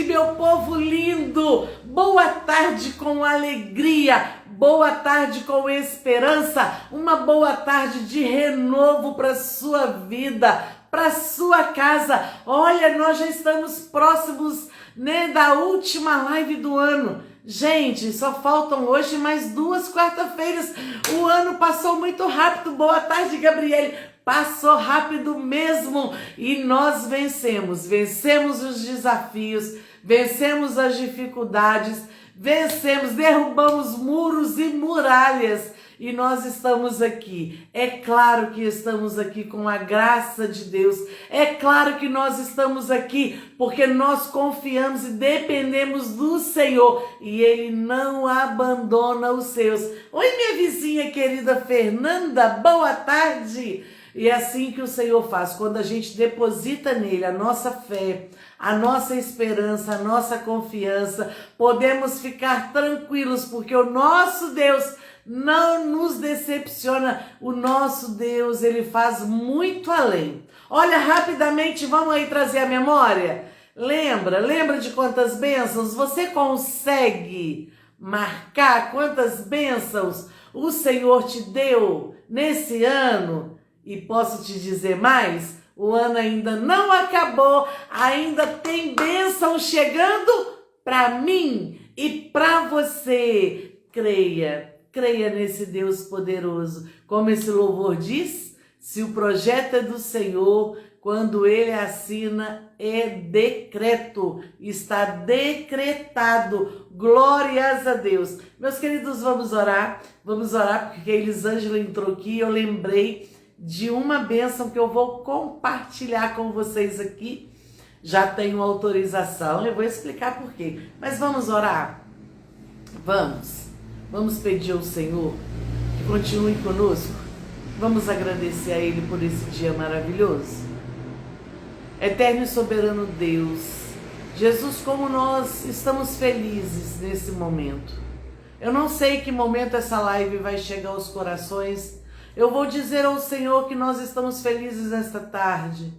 tarde, meu povo lindo! Boa tarde com alegria, boa tarde com esperança, uma boa tarde de renovo para sua vida, para sua casa. Olha, nós já estamos próximos, da última live do ano. Gente, só faltam hoje mais 2 quarta-feiras. O ano passou muito rápido. Boa tarde, Gabriele. Passou rápido mesmo e nós vencemos os desafios, vencemos as dificuldades, derrubamos muros e muralhas e nós estamos aqui. É claro que estamos aqui com a graça de Deus, é claro que nós estamos aqui porque nós confiamos e dependemos do Senhor e Ele não abandona os seus. Oi, minha vizinha querida Fernanda, boa tarde! E é assim que o Senhor faz, quando a gente deposita nele a nossa fé, a nossa esperança, a nossa confiança, podemos ficar tranquilos, porque o nosso Deus não nos decepciona, o nosso Deus, ele faz muito além. Olha, rapidamente, vamos aí trazer a memória? Lembra de quantas bênçãos? Você consegue marcar quantas bênçãos o Senhor te deu nesse ano? E posso te dizer mais, o ano ainda não acabou, ainda tem bênção chegando para mim e para você. Creia nesse Deus poderoso. Como esse louvor diz, se o projeto é do Senhor, quando Ele assina, é decreto, está decretado. Glórias a Deus. Meus queridos, vamos orar porque a Elisângela entrou aqui e eu lembrei de uma bênção que eu vou compartilhar com vocês aqui. Já tenho autorização, eu vou explicar por quê. Mas vamos orar? Vamos pedir ao Senhor que continue conosco. Vamos agradecer a Ele por esse dia maravilhoso. Eterno e soberano Deus, Jesus, como nós estamos felizes nesse momento. Eu não sei que momento essa live vai chegar aos corações. Eu vou dizer ao Senhor que nós estamos felizes nesta tarde,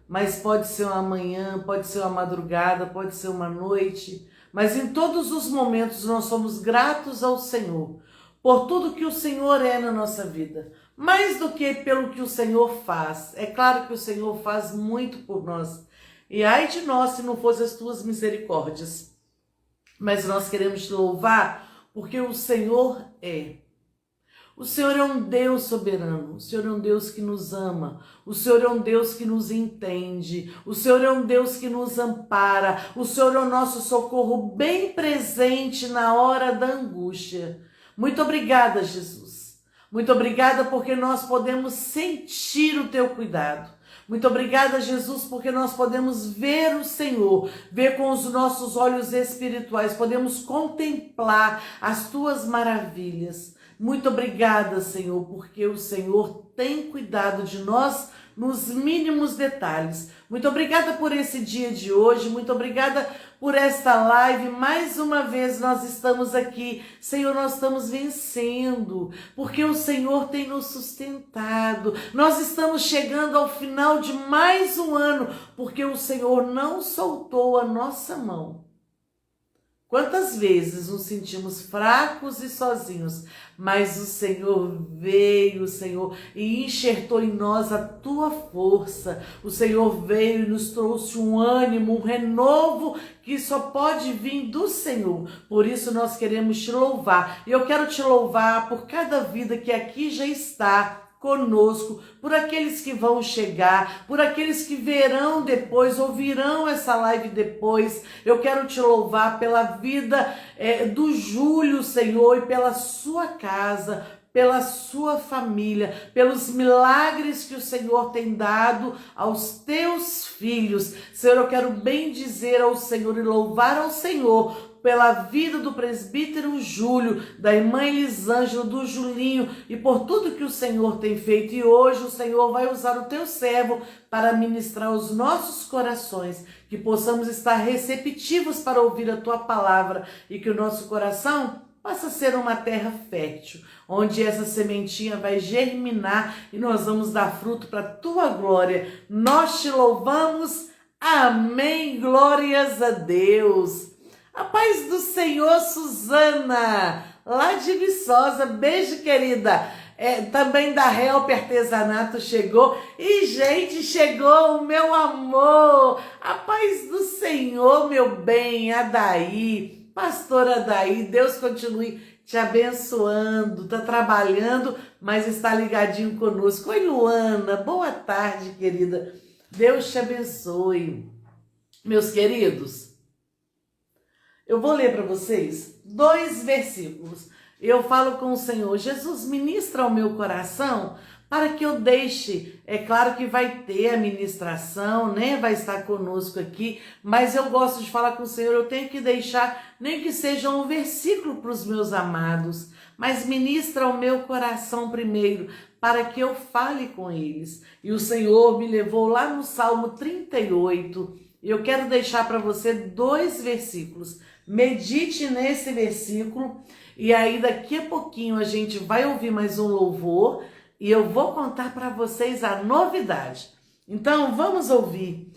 mas pode ser uma manhã, pode ser uma madrugada, pode ser uma noite, mas em todos os momentos nós somos gratos ao Senhor por tudo que o Senhor é na nossa vida, mais do que pelo que o Senhor faz. É claro que o Senhor faz muito por nós, e ai de nós se não fossem as tuas misericórdias, mas nós queremos te louvar porque o Senhor é. O Senhor é um Deus soberano, o Senhor é um Deus que nos ama, o Senhor é um Deus que nos entende, o Senhor é um Deus que nos ampara, o Senhor é o nosso socorro bem presente na hora da angústia. Muito obrigada, Jesus. Muito obrigada porque nós podemos sentir o teu cuidado. Muito obrigada, Jesus, porque nós podemos ver o Senhor, ver com os nossos olhos espirituais, podemos contemplar as tuas maravilhas. Muito obrigada, Senhor, porque o Senhor tem cuidado de nós nos mínimos detalhes. Muito obrigada por esse dia de hoje, muito obrigada por esta live. Mais uma vez nós estamos aqui. Senhor, nós estamos vencendo, porque o Senhor tem nos sustentado. Nós estamos chegando ao final de mais um ano, porque o Senhor não soltou a nossa mão. Quantas vezes nos sentimos fracos e sozinhos, mas o Senhor veio, Senhor, e enxertou em nós a tua força. O Senhor veio e nos trouxe um ânimo, um renovo que só pode vir do Senhor. Por isso nós queremos te louvar. E eu quero te louvar por cada vida que aqui já está conosco, por aqueles que vão chegar, por aqueles que verão depois, ouvirão essa live depois. Eu quero te louvar pela vida do Júlio, Senhor, e pela sua casa, pela sua família, pelos milagres que o Senhor tem dado aos teus filhos. Senhor, eu quero bem dizer ao Senhor e louvar ao Senhor pela vida do presbítero Júlio, da irmã Elisângela, do Julinho e por tudo que o Senhor tem feito. E hoje o Senhor vai usar o teu servo para ministrar os nossos corações, que possamos estar receptivos para ouvir a tua palavra e que o nosso coração possa ser uma terra fértil, onde essa sementinha vai germinar e nós vamos dar fruto para a tua glória. Nós te louvamos. Amém, glórias a Deus. A paz do Senhor, Suzana, lá de Viçosa. Beijo, querida. Também da Help Artesanato chegou. E, gente, chegou o meu amor. A paz do Senhor, meu bem, Adaí, pastora Adaí. Deus continue te abençoando. Está trabalhando, mas está ligadinho conosco. Oi, Luana. Boa tarde, querida. Deus te abençoe. Meus queridos, eu vou ler para vocês 2 versículos. Eu falo com o Senhor: Jesus, ministra ao meu coração para que eu deixe. É claro que vai ter a ministração, né? Vai estar conosco aqui, mas eu gosto de falar com o Senhor. Eu tenho que deixar, nem que seja um versículo para os meus amados, mas ministra ao meu coração primeiro, para que eu fale com eles. E o Senhor me levou lá no Salmo 38. Eu quero deixar para você 2 versículos. Medite nesse versículo e aí daqui a pouquinho a gente vai ouvir mais um louvor e eu vou contar para vocês a novidade. Então vamos ouvir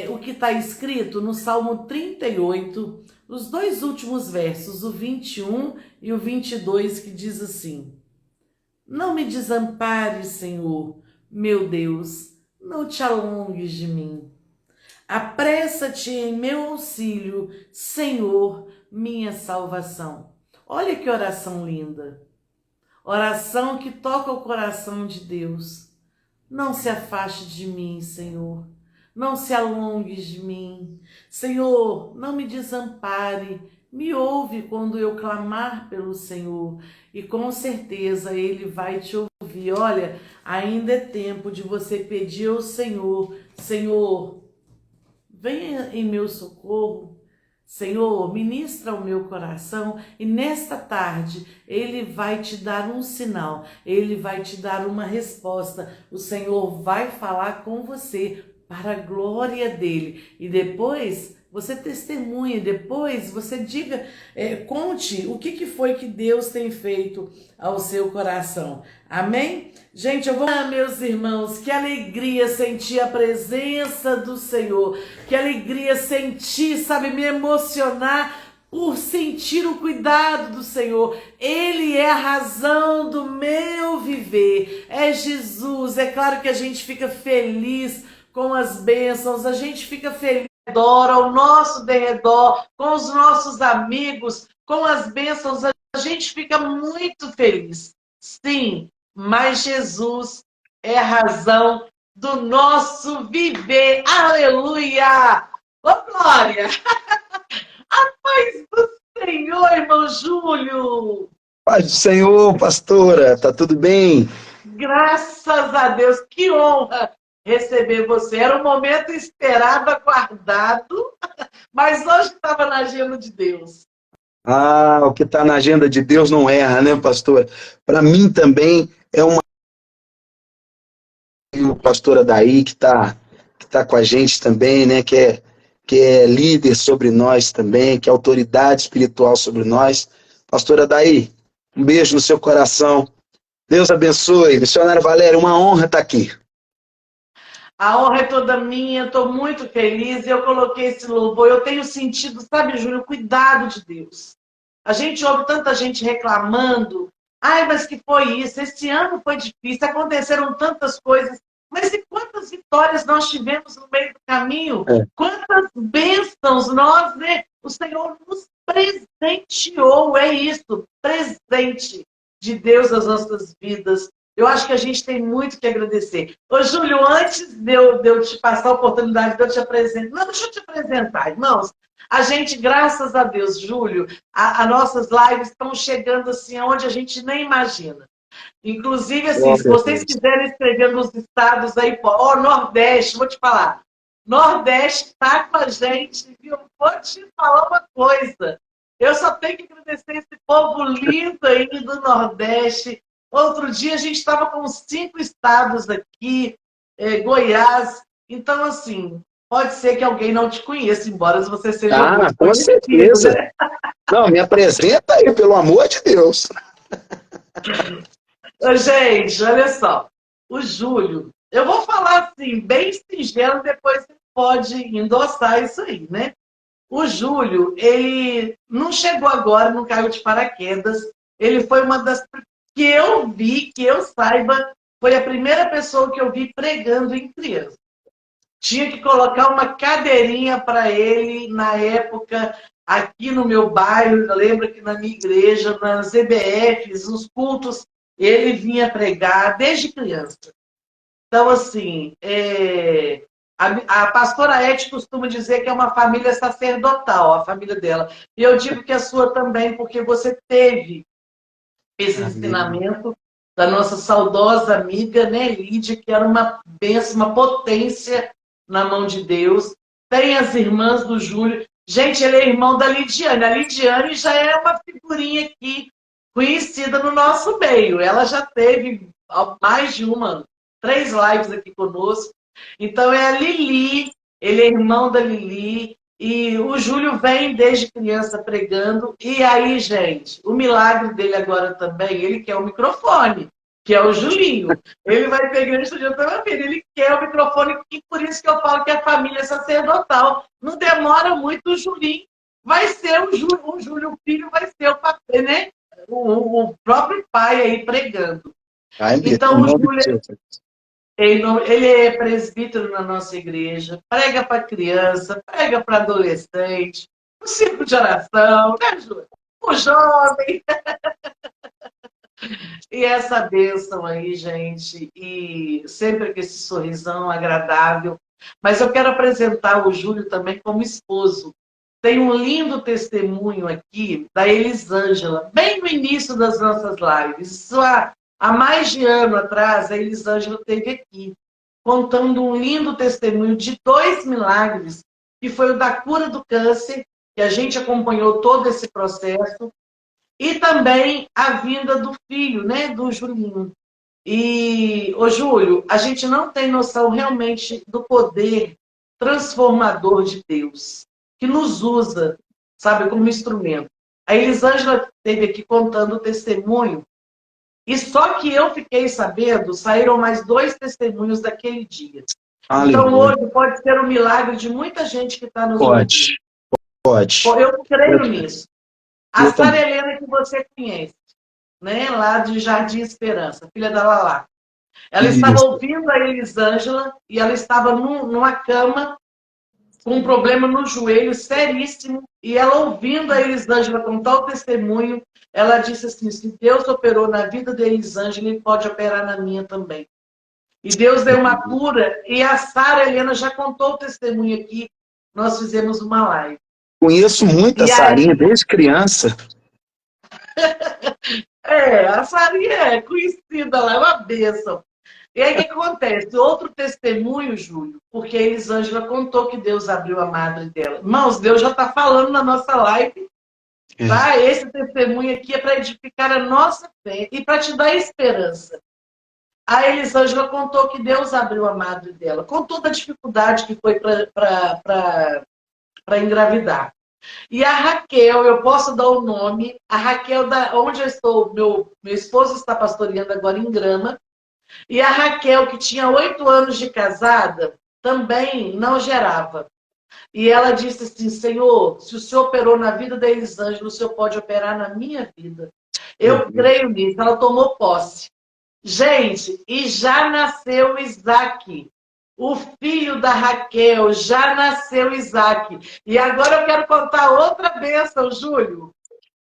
o que está escrito no Salmo 38, os 2 últimos versos, o 21 e o 22, que diz assim: Não me desampares, Senhor, meu Deus, não te alongues de mim. Apressa-te em meu auxílio, Senhor, minha salvação. Olha que oração linda. Oração que toca o coração de Deus. Não se afaste de mim, Senhor. Não se alongues de mim. Senhor, não me desampare. Me ouve quando eu clamar pelo Senhor. E com certeza Ele vai te ouvir. Olha, ainda é tempo de você pedir ao Senhor: Senhor, venha em meu socorro. Senhor, ministra o meu coração. E nesta tarde, Ele vai te dar um sinal. Ele vai te dar uma resposta. O Senhor vai falar com você para a glória dEle. E depois você testemunhe, depois você diga, conte o que foi que Deus tem feito ao seu coração. Amém? Gente, meus irmãos, que alegria sentir a presença do Senhor, que alegria sentir, sabe, me emocionar por sentir o cuidado do Senhor. Ele é a razão do meu viver, é Jesus. É claro que a gente fica feliz com as bênçãos, a gente fica feliz ao nosso derredor, com os nossos amigos, com as bênçãos, a gente fica muito feliz. Sim, mas Jesus é a razão do nosso viver. Aleluia! Ô, glória! A paz do Senhor, irmão Júlio! Paz do Senhor, pastora, tá tudo bem? Graças a Deus, que honra receber você. Era um momento esperado, aguardado, mas hoje estava na agenda de Deus. O que está na agenda de Deus não erra, né, pastora? Para mim também é uma pastora daí que tá com a gente também, né, que é líder sobre nós também, que é autoridade espiritual sobre nós. Pastora daí, um beijo no seu coração. Deus abençoe. Missionário Valério, uma honra estar aqui. A honra é toda minha, estou muito feliz. Eu coloquei esse louvor, eu tenho sentido, sabe, Júlio, o cuidado de Deus. A gente ouve tanta gente reclamando. Ai, mas que foi isso? Esse ano foi difícil, aconteceram tantas coisas. Mas e quantas vitórias nós tivemos no meio do caminho? Quantas bênçãos nós, né? O Senhor nos presenteou, é isso, presente de Deus nas nossas vidas. Eu acho que a gente tem muito que agradecer. Ô, Júlio, antes de eu te passar a oportunidade de eu te apresentar... Não, deixa eu te apresentar, irmãos. A gente, graças a Deus, Júlio, as nossas lives estão chegando assim, aonde a gente nem imagina. Inclusive, assim, se vocês quiserem escrever nos estados aí, Nordeste, vou te falar. Nordeste está com a gente, viu? Vou te falar uma coisa. Eu só tenho que agradecer esse povo lindo aí do Nordeste. Outro dia a gente estava com 5 estados aqui, Goiás. Então, assim, pode ser que alguém não te conheça, embora você seja muito com conhecido, certeza. né? Não, me apresenta aí, pelo amor de Deus. Gente, olha só. O Júlio, eu vou falar assim, bem singelo, depois você pode endossar isso aí, né? O Júlio, ele não chegou agora, não caiu de paraquedas. Ele foi uma das que eu vi, que eu saiba, foi a primeira pessoa que eu vi pregando em criança. Tinha que colocar uma cadeirinha para ele na época, aqui no meu bairro. Lembra que na minha igreja, nas EBFs, nos cultos, ele vinha pregar desde criança. Então, assim, a pastora Ete costuma dizer que é uma família sacerdotal, a família dela. E eu digo que a sua também, porque você teve esse ensinamento da nossa saudosa amiga, né, Lídia, que era uma bênção, uma potência na mão de Deus. Tem as irmãs do Júlio. Gente, ele é irmão da Lidiane. A Lidiane já é uma figurinha aqui conhecida no nosso meio. Ela já teve mais de 3 lives aqui conosco. Então é a Lili, ele é irmão da Lili, e o Júlio vem desde criança pregando. E aí, gente, o milagre dele agora também, ele quer o microfone, que é o Julinho. Ele vai pegar o estúdio pela filha, ele quer o microfone, e por isso que eu falo que a família é sacerdotal. Não demora muito, o Julinho vai ser o Júlio, o filho vai ser o papel, né? O próprio pai aí pregando. Então, o Júlio, ele é presbítero na nossa igreja, prega para criança, prega para adolescente, o círculo de oração, né, Júlio? O jovem. E essa bênção aí, gente, e sempre com esse sorrisão agradável. Mas eu quero apresentar o Júlio também como esposo. Tem um lindo testemunho aqui da Elisângela, bem no início das nossas lives. Isso há mais de ano atrás, a Elisângela esteve aqui, contando um lindo testemunho de 2 milagres, que foi o da cura do câncer, que a gente acompanhou todo esse processo, e também a vinda do filho, né, do Julinho. E, ô Júlio, a gente não tem noção realmente do poder transformador de Deus, que nos usa, sabe, como instrumento. A Elisângela esteve aqui contando o testemunho, e só que eu fiquei sabendo, saíram mais 2 testemunhos daquele dia. Então, hoje pode ser um milagre de muita gente que está nos ouvindo. Pode. Eu creio nisso. A Sara Helena, que você conhece, né? Lá de Jardim Esperança, filha da Lalá. Ela estava ouvindo a Elisângela e ela estava numa cama com um problema no joelho seríssimo. E ela ouvindo a Elisângela contar o testemunho, ela disse assim: se Deus operou na vida da Elisângela, Ele pode operar na minha também. E Deus deu uma cura. E a Sara Helena já contou o testemunho aqui. Nós fizemos uma live. Conheço muito a Sarinha desde criança. A Sarinha é conhecida lá, é uma bênção. E aí o que acontece? Outro testemunho, Júlio, porque a Elisângela contou que Deus abriu a madre dela. Irmãos, Deus já está falando na nossa live, tá? Esse testemunho aqui é para edificar a nossa fé e para te dar esperança. A Elisângela contou que Deus abriu a madre dela, com toda a dificuldade que foi para engravidar. E a Raquel, eu posso dar o nome, a Raquel, onde eu estou, meu esposo está pastoreando agora em Grama, e a Raquel, que tinha 8 anos de casada, também não gerava. E ela disse assim: Senhor, se o Senhor operou na vida da Elisângela, o Senhor pode operar na minha vida. Eu creio nisso. Ela tomou posse. Gente, e já nasceu Isaac. O filho da Raquel, já nasceu Isaac. E agora eu quero contar outra bênção, Júlio.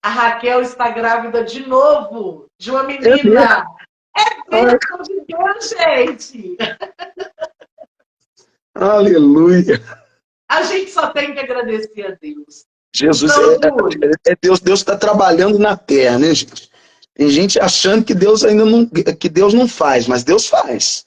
A Raquel está grávida de novo, de uma menina. É bênção de Deus, gente. Aleluia. A gente só tem que agradecer a Deus. Jesus, então, Deus está trabalhando na terra, né, gente? Tem gente achando que Deus ainda não faz, mas Deus faz.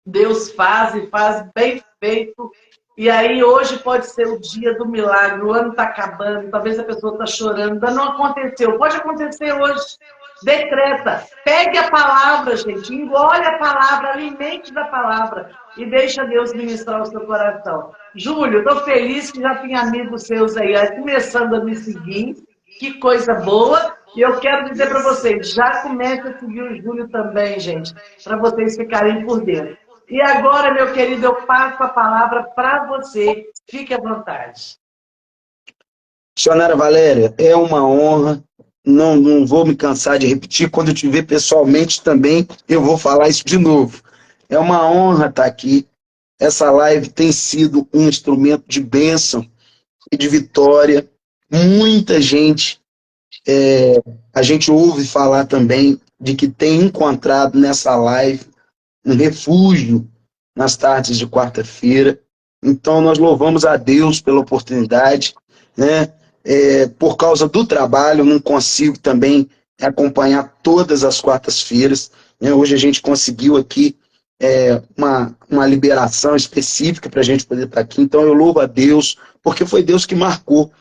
Deus faz e faz bem feito. E aí hoje pode ser o dia do milagre, o ano está acabando, talvez a pessoa está chorando, ainda não aconteceu. Pode acontecer hoje. Decreta. Pegue a palavra, gente. Engole a palavra, alimente da palavra e deixa Deus ministrar o seu coração. Júlio, estou feliz que já tem amigos seus aí começando a me seguir. Que coisa boa. E eu quero dizer para vocês, já comece a seguir o Júlio também, gente, para vocês ficarem por dentro. E agora, meu querido, eu passo a palavra para você. Fique à vontade. Missionária Valéria, é uma honra. Não vou me cansar de repetir. Quando eu te ver pessoalmente também, eu vou falar isso de novo. É uma honra estar aqui. Essa live tem sido um instrumento de bênção e de vitória. Muita gente, a gente ouve falar também de que tem encontrado nessa live um refúgio nas tardes de quarta-feira. Então, nós louvamos a Deus pela oportunidade, né? Por causa do trabalho, eu não consigo também acompanhar todas as quartas-feiras, né? Hoje a gente conseguiu aqui uma liberação específica para a gente poder estar aqui. Então, eu louvo a Deus, porque foi Deus que marcou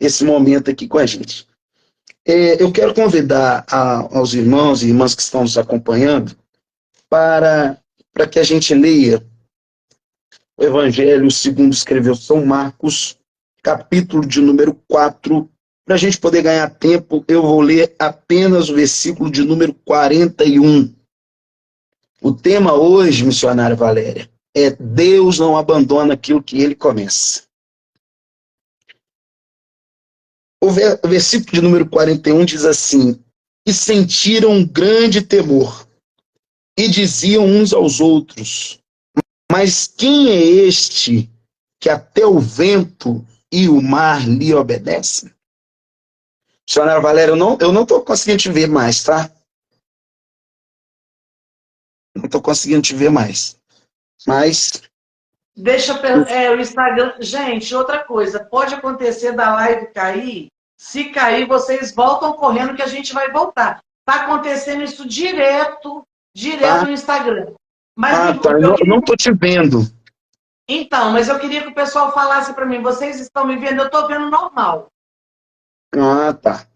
esse momento aqui com a gente. Eu quero convidar aos irmãos e irmãs que estão nos acompanhando para que a gente leia o Evangelho segundo escreveu São Marcos, capítulo de número 4. Para a gente poder ganhar tempo, eu vou ler apenas o versículo de número 41. O tema hoje, missionária Valéria, é Deus não abandona aquilo que ele começa. O versículo de número 41 diz assim: e sentiram um grande temor, e diziam uns aos outros: mas quem é este que até o vento e o mar lhe obedecem? Missionária Valéria, eu não estou conseguindo te ver mais, tá? Não estou conseguindo te ver mais. Mas. Deixa o Instagram. Gente, outra coisa, pode acontecer da live cair. Se cair, vocês voltam correndo que a gente vai voltar. Está acontecendo isso direto no Instagram. Mas Tá. Eu não estou te vendo. Então, mas eu queria que o pessoal falasse para mim, vocês estão me vendo? Eu estou vendo normal. Tá.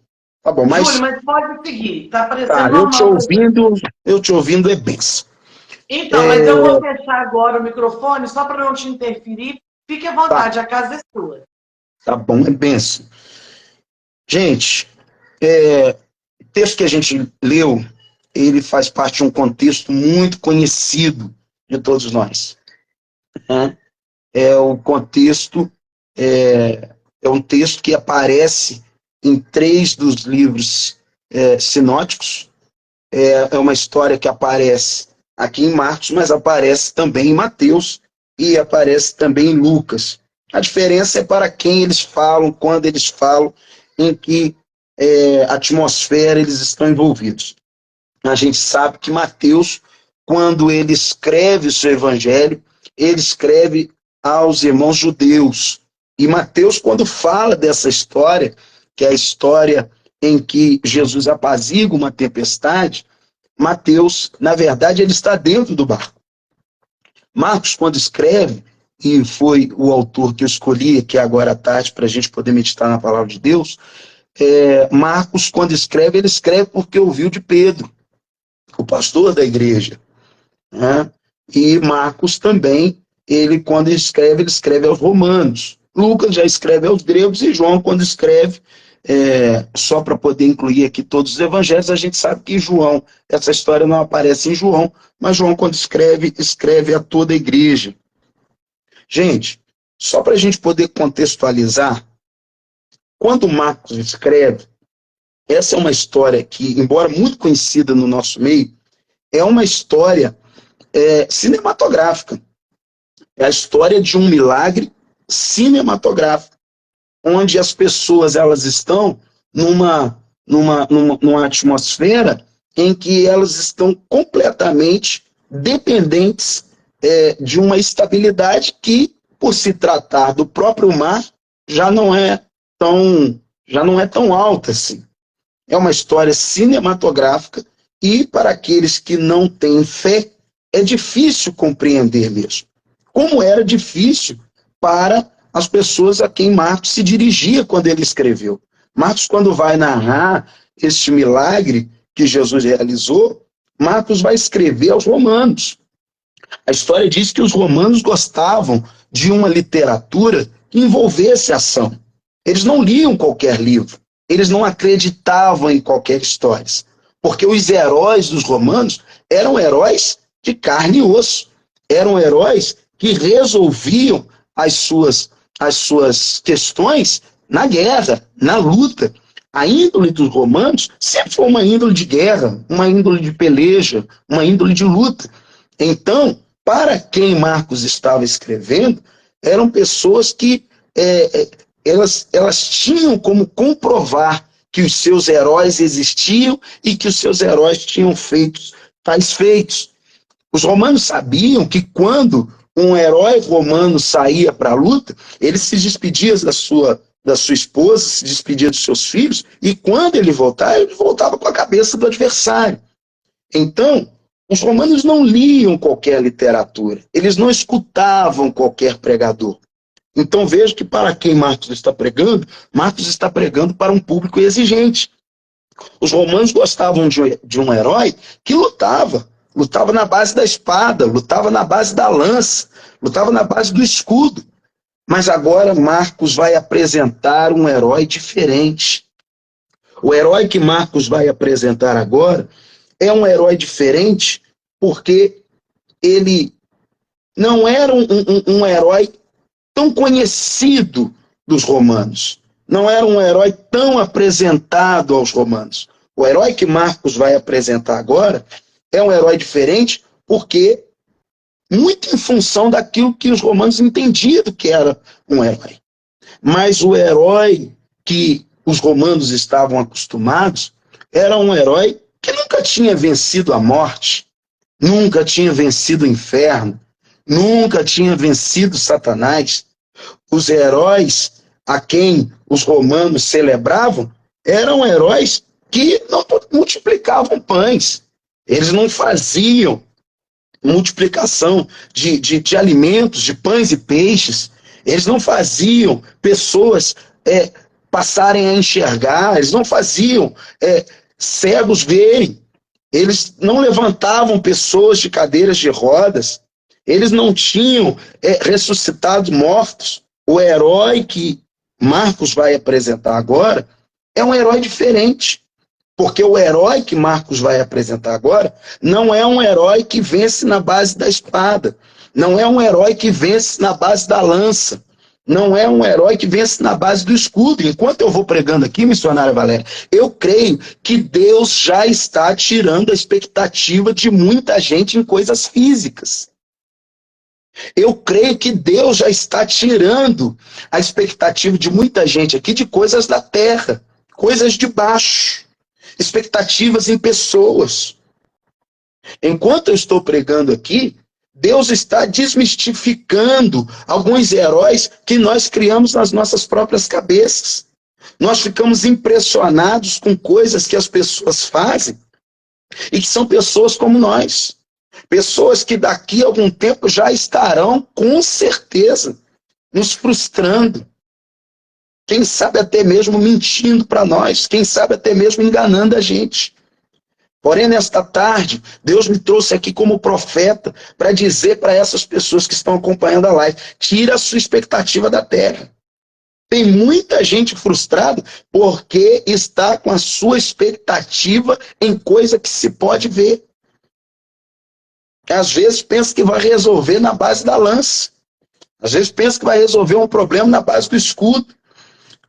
Tá bom, mas... Júlio, mas pode seguir. Está aparecendo normal. Eu te ouvindo é benção. Então, mas eu vou fechar agora o microfone, só para não te interferir. Fique à vontade, a casa é sua. Tá bom, é benção. Gente, o texto que a gente leu, ele faz parte de um contexto muito conhecido de todos nós. O contexto, é um texto que aparece em 3 dos livros sinóticos. É uma história que aparece aqui em Marcos, mas aparece também em Mateus e aparece também em Lucas. A diferença é para quem eles falam, quando eles falam, em que atmosfera eles estão envolvidos. A gente sabe que Mateus, quando ele escreve o seu evangelho, ele escreve aos irmãos judeus. E Mateus, quando fala dessa história, que é a história em que Jesus apazigua uma tempestade, Mateus, na verdade, ele está dentro do barco. Marcos, quando escreve, e foi o autor que eu escolhi aqui agora à tarde para a gente poder meditar na palavra de Deus, Marcos, quando escreve, ele escreve porque ouviu de Pedro, o pastor da igreja. Né? E Marcos também, quando ele escreve aos romanos. Lucas já escreve aos gregos e João, quando escreve, só para poder incluir aqui todos os evangelhos, a gente sabe que João, essa história não aparece em João, mas João, quando escreve a toda a igreja. Gente, só para a gente poder contextualizar, quando Marcos escreve, essa é uma história que, embora muito conhecida no nosso meio, é uma história cinematográfica. É a história de um milagre cinematográfico, onde as pessoas elas estão numa atmosfera em que elas estão completamente dependentes de uma estabilidade que, por se tratar do próprio mar, já não é tão alta assim. É uma história cinematográfica e, para aqueles que não têm fé, é difícil compreender mesmo. Como era difícil para as pessoas a quem Marcos se dirigia quando ele escreveu. Marcos, quando vai narrar este milagre que Jesus realizou, Marcos vai escrever aos romanos. A história diz que os romanos gostavam de uma literatura que envolvesse ação. Eles não liam qualquer livro, eles não acreditavam em qualquer história, porque os heróis dos romanos eram heróis de carne e osso. eram heróis que resolviam as suas questões na guerra, na luta. A índole dos romanos sempre foi uma índole de guerra, uma índole de peleja, uma índole de luta. Então, para quem Marcos estava escrevendo, eram pessoas que elas tinham como comprovar que os seus heróis existiam e que os seus heróis tinham feito tais feitos. Os romanos sabiam que quando um herói romano saía para a luta, ele se despedia da sua esposa, se despedia dos seus filhos, e quando ele voltava com a cabeça do adversário. Então, os romanos não liam qualquer literatura, eles não escutavam qualquer pregador. Então veja que para quem Marcos está pregando para um público exigente. Os romanos gostavam de um herói que lutava na base da espada, lutava na base da lança, lutava na base do escudo. Mas agora Marcos vai apresentar um herói diferente. O herói que Marcos vai apresentar agora é um herói diferente porque ele não era um herói tão conhecido dos romanos. Não era um herói tão apresentado aos romanos. O herói que Marcos vai apresentar agora é um herói diferente porque, muito em função daquilo que os romanos entendiam que era um herói. Mas o herói que os romanos estavam acostumados era um herói que nunca tinha vencido a morte, nunca tinha vencido o inferno, nunca tinha vencido Satanás. Os heróis a quem os romanos celebravam eram heróis que não multiplicavam pães. Eles não faziam multiplicação de alimentos, de pães e peixes. Eles não faziam pessoas passarem a enxergar. Eles não faziam cegos verem. Eles não levantavam pessoas de cadeiras de rodas. Eles não tinham ressuscitado mortos. O herói que Marcos vai apresentar agora é um herói diferente. Porque o herói que Marcos vai apresentar agora não é um herói que vence na base da espada. Não é um herói que vence na base da lança. Não é um herói que vence na base do escudo. Enquanto eu vou pregando aqui, missionária Valéria, eu creio que Deus já está tirando a expectativa de muita gente em coisas físicas. Eu creio que Deus já está tirando a expectativa de muita gente aqui de coisas da terra, coisas de baixo, expectativas em pessoas. Enquanto eu estou pregando aqui, Deus está desmistificando alguns heróis que nós criamos nas nossas próprias cabeças. Nós ficamos impressionados com coisas que as pessoas fazem e que são pessoas como nós. Pessoas que daqui a algum tempo já estarão, com certeza, nos frustrando. Quem sabe até mesmo mentindo para nós. Quem sabe até mesmo enganando a gente. Porém, nesta tarde, Deus me trouxe aqui como profeta para dizer para essas pessoas que estão acompanhando a live: tira a sua expectativa da terra. Tem muita gente frustrada porque está com a sua expectativa em coisa que se pode ver. Às vezes pensa que vai resolver na base da lança. Às vezes pensa que vai resolver um problema na base do escudo.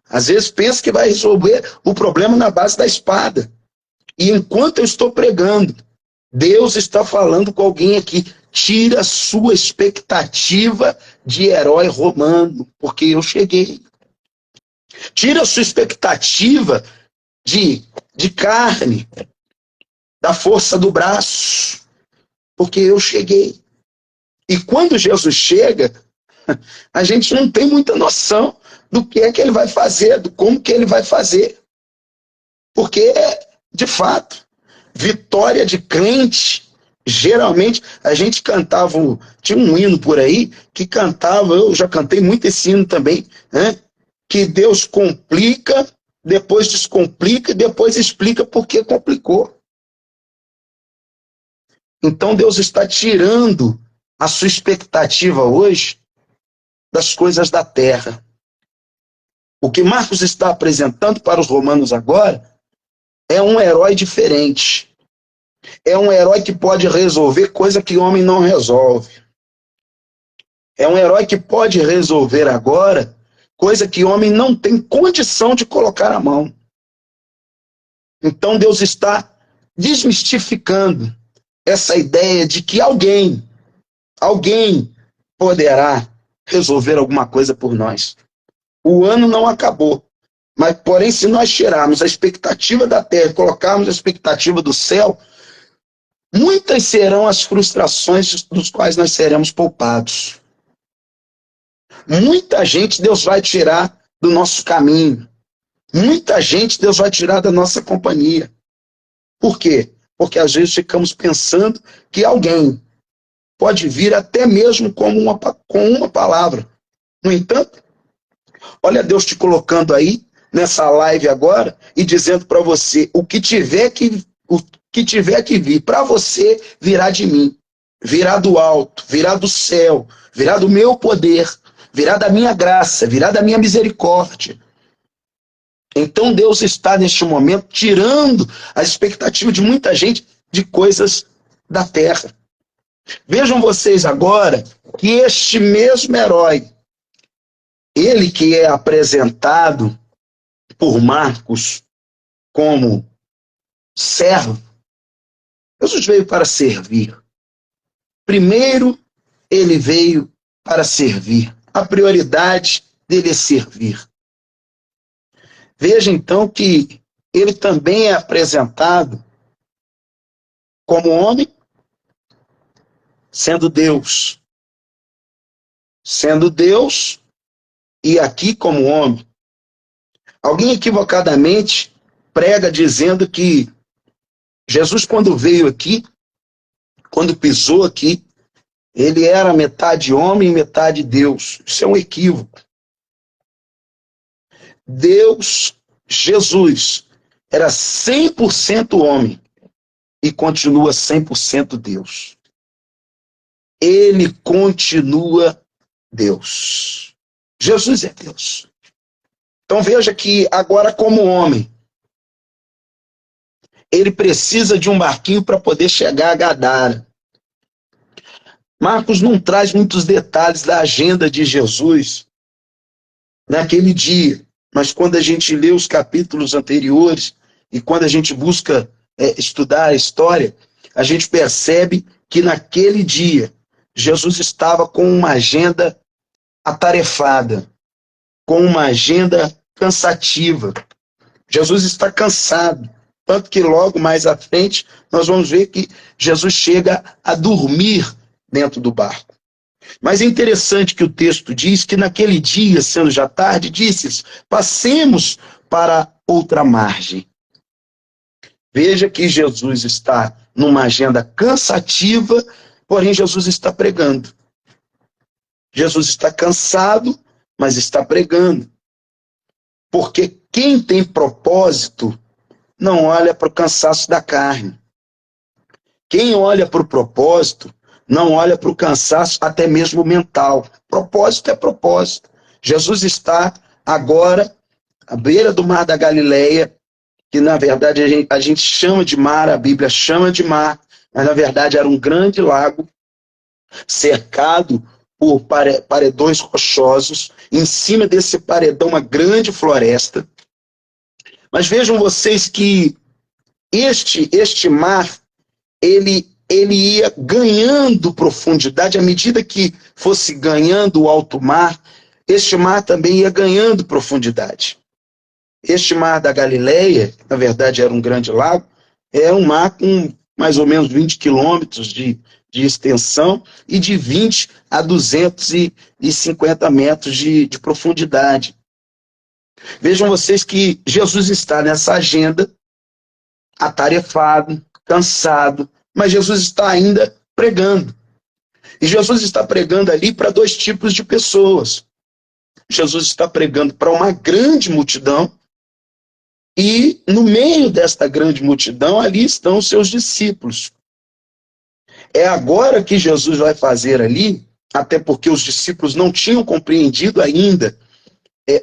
Às vezes pensa que vai resolver o problema na base da espada. E enquanto eu estou pregando, Deus está falando com alguém aqui: tira a sua expectativa de herói romano, porque eu cheguei. Tira a sua expectativa de carne, da força do braço, porque eu cheguei. E quando Jesus chega, a gente não tem muita noção do que é que ele vai fazer, do como que ele vai fazer. Porque, de fato, vitória de crente, geralmente, a gente cantava, tinha um hino por aí, que cantava, eu já cantei muito esse hino também, né? Que Deus complica, depois descomplica, e depois explica por que complicou. Então Deus está tirando a sua expectativa hoje das coisas da terra. O que Marcos está apresentando para os romanos agora é um herói diferente. É um herói que pode resolver coisa que o homem não resolve. É um herói que pode resolver agora coisa que homem não tem condição de colocar a mão. Então Deus está desmistificando essa ideia de que alguém poderá resolver alguma coisa por nós. O ano não acabou, mas porém se nós tirarmos a expectativa da terra e colocarmos a expectativa do céu, muitas serão as frustrações dos quais nós seremos poupados. Muita gente Deus vai tirar do nosso caminho. Muita gente Deus vai tirar da nossa companhia. Por quê? Porque às vezes ficamos pensando que alguém pode vir até mesmo com uma palavra. No entanto, olha Deus te colocando aí nessa live agora e dizendo para você, o que tiver que vir para você virá de mim, virá do alto, virá do céu, virá do meu poder, virá da minha graça, virá da minha misericórdia. Então Deus está neste momento tirando a expectativa de muita gente de coisas da terra. Vejam vocês agora que este mesmo herói, ele que é apresentado por Marcos como servo, Jesus veio para servir. Primeiro, ele veio para servir. A prioridade dele é servir. Veja então que ele também é apresentado como homem, sendo Deus. Sendo Deus e aqui como homem. Alguém equivocadamente prega dizendo que Jesus, quando veio aqui, quando pisou aqui, ele era metade homem e metade Deus. Isso é um equívoco. Deus, Jesus, era 100% homem e continua 100% Deus. Ele continua Deus. Jesus é Deus. Então veja que agora como homem, ele precisa de um barquinho para poder chegar a Gadara. Marcos não traz muitos detalhes da agenda de Jesus naquele dia, mas quando a gente lê os capítulos anteriores e quando a gente busca estudar a história, a gente percebe que naquele dia Jesus estava com uma agenda atarefada, com uma agenda cansativa. Jesus está cansado, tanto que logo mais à frente nós vamos ver que Jesus chega a dormir dentro do barco. Mas é interessante que o texto diz que naquele dia, sendo já tarde, disse-lhes, passemos para outra margem. Veja que Jesus está numa agenda cansativa, porém Jesus está pregando. Jesus está cansado, mas está pregando. Porque quem tem propósito não olha para o cansaço da carne. Quem olha para o propósito não olha para o cansaço até mesmo mental. Propósito é propósito. Jesus está agora à beira do mar da Galileia, que na verdade a gente chama de mar, a Bíblia chama de mar, mas na verdade era um grande lago cercado por paredões rochosos, em cima desse paredão uma grande floresta. Mas vejam vocês que este mar, ele ia ganhando profundidade, à medida que fosse ganhando o alto mar, este mar também ia ganhando profundidade. Este mar da Galileia, na verdade era um grande lago, é um mar com mais ou menos 20 quilômetros de extensão e de 20 a 250 metros de profundidade. Vejam vocês que Jesus está nessa agenda, atarefado, cansado, mas Jesus está ainda pregando. E Jesus está pregando ali para dois tipos de pessoas. Jesus está pregando para uma grande multidão, e no meio desta grande multidão, ali estão os seus discípulos. É agora que Jesus vai fazer ali, até porque os discípulos não tinham compreendido ainda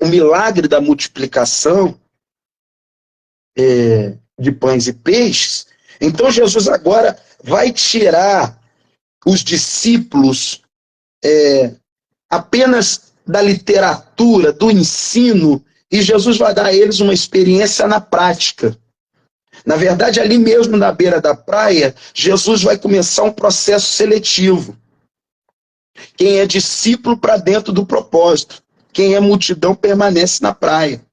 o milagre da multiplicação de pães e peixes. Então Jesus agora vai tirar os discípulos apenas da literatura, do ensino, e Jesus vai dar a eles uma experiência na prática. Na verdade, ali mesmo na beira da praia, Jesus vai começar um processo seletivo. Quem é discípulo para dentro do propósito. Quem é multidão permanece na praia.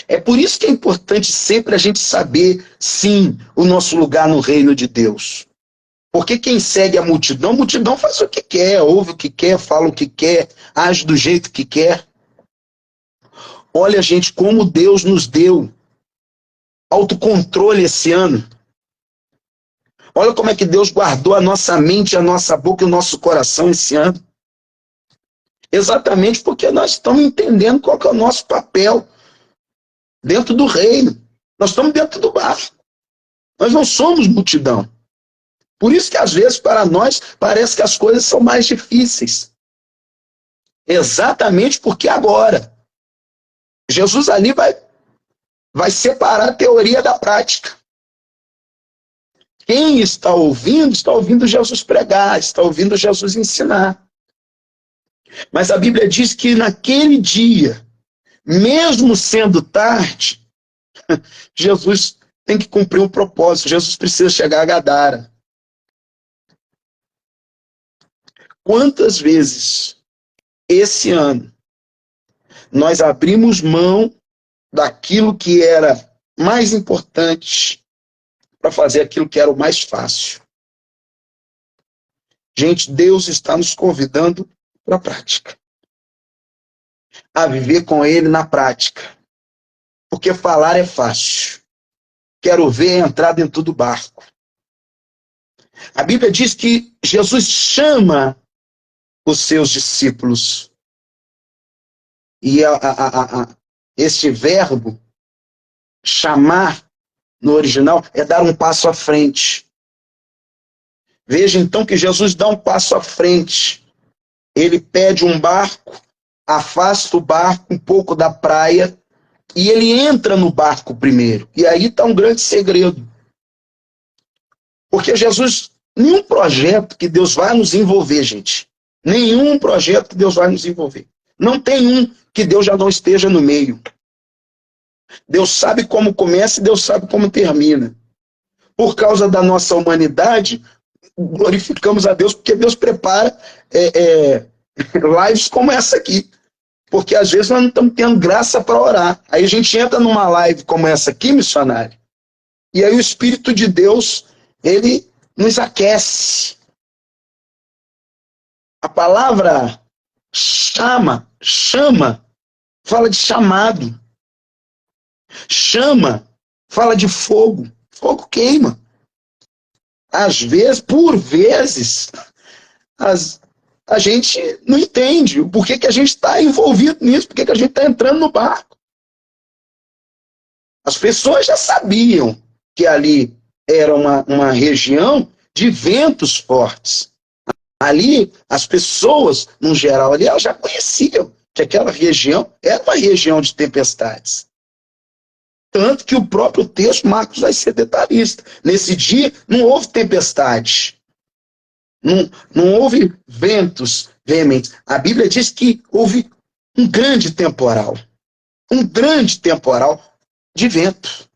É por isso que é importante sempre a gente saber, sim, o nosso lugar no reino de Deus. Porque quem segue a multidão faz o que quer, ouve o que quer, fala o que quer, age do jeito que quer. Olha, gente, como Deus nos deu autocontrole esse ano. Olha como é que Deus guardou a nossa mente, a nossa boca e o nosso coração esse ano. Exatamente porque nós estamos entendendo qual que é o nosso papel dentro do reino. Nós estamos dentro do barco. Nós não somos multidão. Por isso que às vezes para nós parece que as coisas são mais difíceis. Exatamente porque agora Jesus ali vai separar a teoria da prática. Quem está ouvindo Jesus pregar, está ouvindo Jesus ensinar. Mas a Bíblia diz que naquele dia, mesmo sendo tarde, Jesus tem que cumprir um propósito. Jesus precisa chegar a Gadara. Quantas vezes esse ano nós abrimos mão daquilo que era mais importante para fazer aquilo que era o mais fácil? Gente, Deus está nos convidando para a prática. A viver com Ele na prática. Porque falar é fácil. Quero ver entrar dentro do barco. A Bíblia diz que Jesus chama os seus discípulos. E este verbo, chamar, no original, é dar um passo à frente. Veja então que Jesus dá um passo à frente. Ele pede um barco, afasta o barco um pouco da praia, e ele entra no barco primeiro. E aí está um grande segredo. Porque Jesus, nenhum projeto que Deus vai nos envolver, gente, nenhum projeto que Deus vai nos envolver. Não tem um que Deus já não esteja no meio. Deus sabe como começa e Deus sabe como termina. Por causa da nossa humanidade, glorificamos a Deus porque Deus prepara lives como essa aqui. Porque às vezes nós não estamos tendo graça para orar. Aí a gente entra numa live como essa aqui, missionário, e aí o Espírito de Deus, ele nos aquece. A palavra chama, fala de chamado. Chama, fala de fogo. Fogo queima. Às vezes, por vezes, a gente não entende o porquê que a gente está envolvido nisso, porquê que a gente está entrando no barco. As pessoas já sabiam que ali era uma região de ventos fortes. Ali, as pessoas, no geral, ali, elas já conheciam que aquela região era uma região de tempestades. Tanto que o próprio texto, Marcos vai ser detalhista. Nesse dia, não houve tempestade. Não houve ventos veementes. A Bíblia diz que houve um grande temporal. Um grande temporal de vento.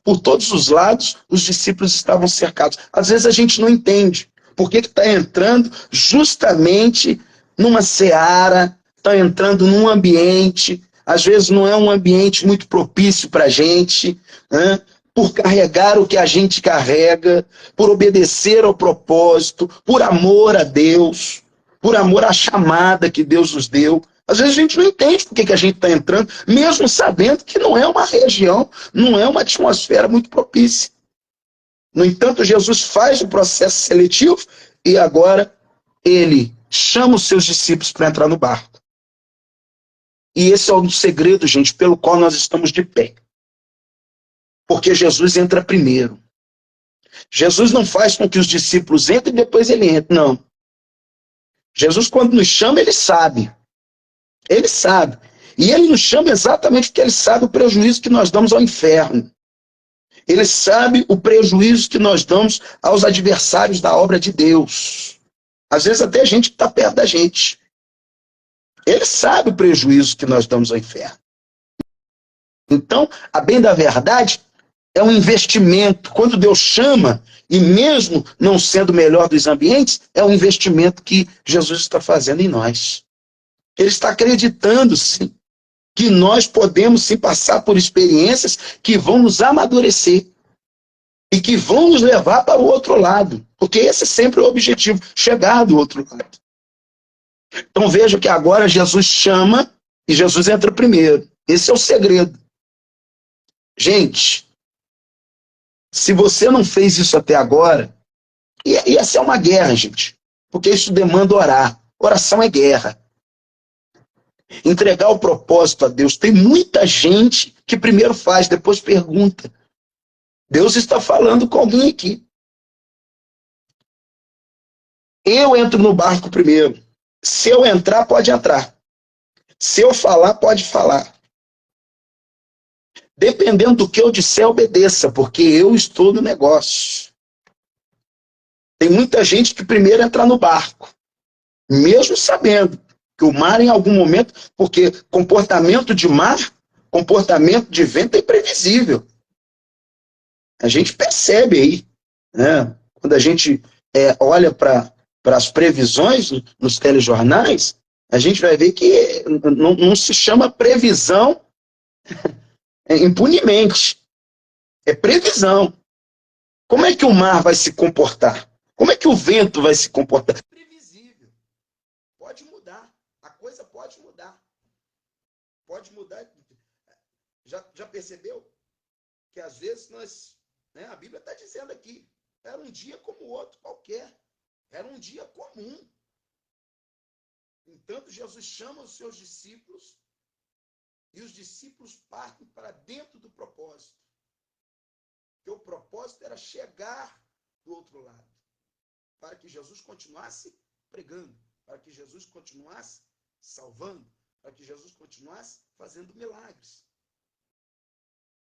Por todos os lados, os discípulos estavam cercados. Às vezes a gente não entende por que está entrando justamente numa seara, está entrando num ambiente, às vezes não é um ambiente muito propício para a gente, né? Por carregar o que a gente carrega, por obedecer ao propósito, por amor a Deus, por amor à chamada que Deus nos deu. Às vezes a gente não entende por que a gente está entrando, mesmo sabendo que não é uma região, não é uma atmosfera muito propícia. No entanto, Jesus faz o processo seletivo e agora ele chama os seus discípulos para entrar no barco. E esse é o segredo, gente, pelo qual nós estamos de pé. Porque Jesus entra primeiro. Jesus não faz com que os discípulos entrem e depois ele entra, não. Jesus, quando nos chama, ele sabe. Ele sabe. E ele nos chama exatamente porque ele sabe o prejuízo que nós damos ao inferno. Ele sabe o prejuízo que nós damos aos adversários da obra de Deus. Às vezes até gente que está perto da gente. Ele sabe o prejuízo que nós damos ao inferno. Então, a bem da verdade, é um investimento. Quando Deus chama, e mesmo não sendo o melhor dos ambientes, é um investimento que Jesus está fazendo em nós. Ele está acreditando, sim, que nós podemos sim passar por experiências que vão nos amadurecer e que vão nos levar para o outro lado. Porque esse é sempre o objetivo, chegar do outro lado. Então veja que agora Jesus chama e Jesus entra primeiro. Esse é o segredo. Gente, se você não fez isso até agora, e essa é uma guerra, gente, porque isso demanda orar. Oração é guerra. Entregar o propósito a Deus. Tem muita gente que primeiro faz, depois pergunta. Deus está falando com alguém aqui. Eu entro no barco primeiro. Se eu entrar, pode entrar. Se eu falar, pode falar. Dependendo do que eu disser, obedeça, porque eu estou no negócio. Tem muita gente que primeiro entra no barco, mesmo sabendo que o mar em algum momento, porque comportamento de mar, comportamento de vento é imprevisível. A gente percebe aí, né? Quando a gente olha para as previsões nos telejornais, a gente vai ver que não se chama previsão impunemente. É previsão. Como é que o mar vai se comportar? Como é que o vento vai se comportar? É previsível. Pode mudar. A coisa pode mudar. Pode mudar. Já percebeu? Que às vezes nós... Né, a Bíblia está dizendo aqui, era um dia como o outro qualquer. Era um dia comum. Entanto, Jesus chama os seus discípulos e os discípulos partem para dentro do propósito. Porque o propósito era chegar do outro lado, para que Jesus continuasse pregando, para que Jesus continuasse salvando, para que Jesus continuasse fazendo milagres.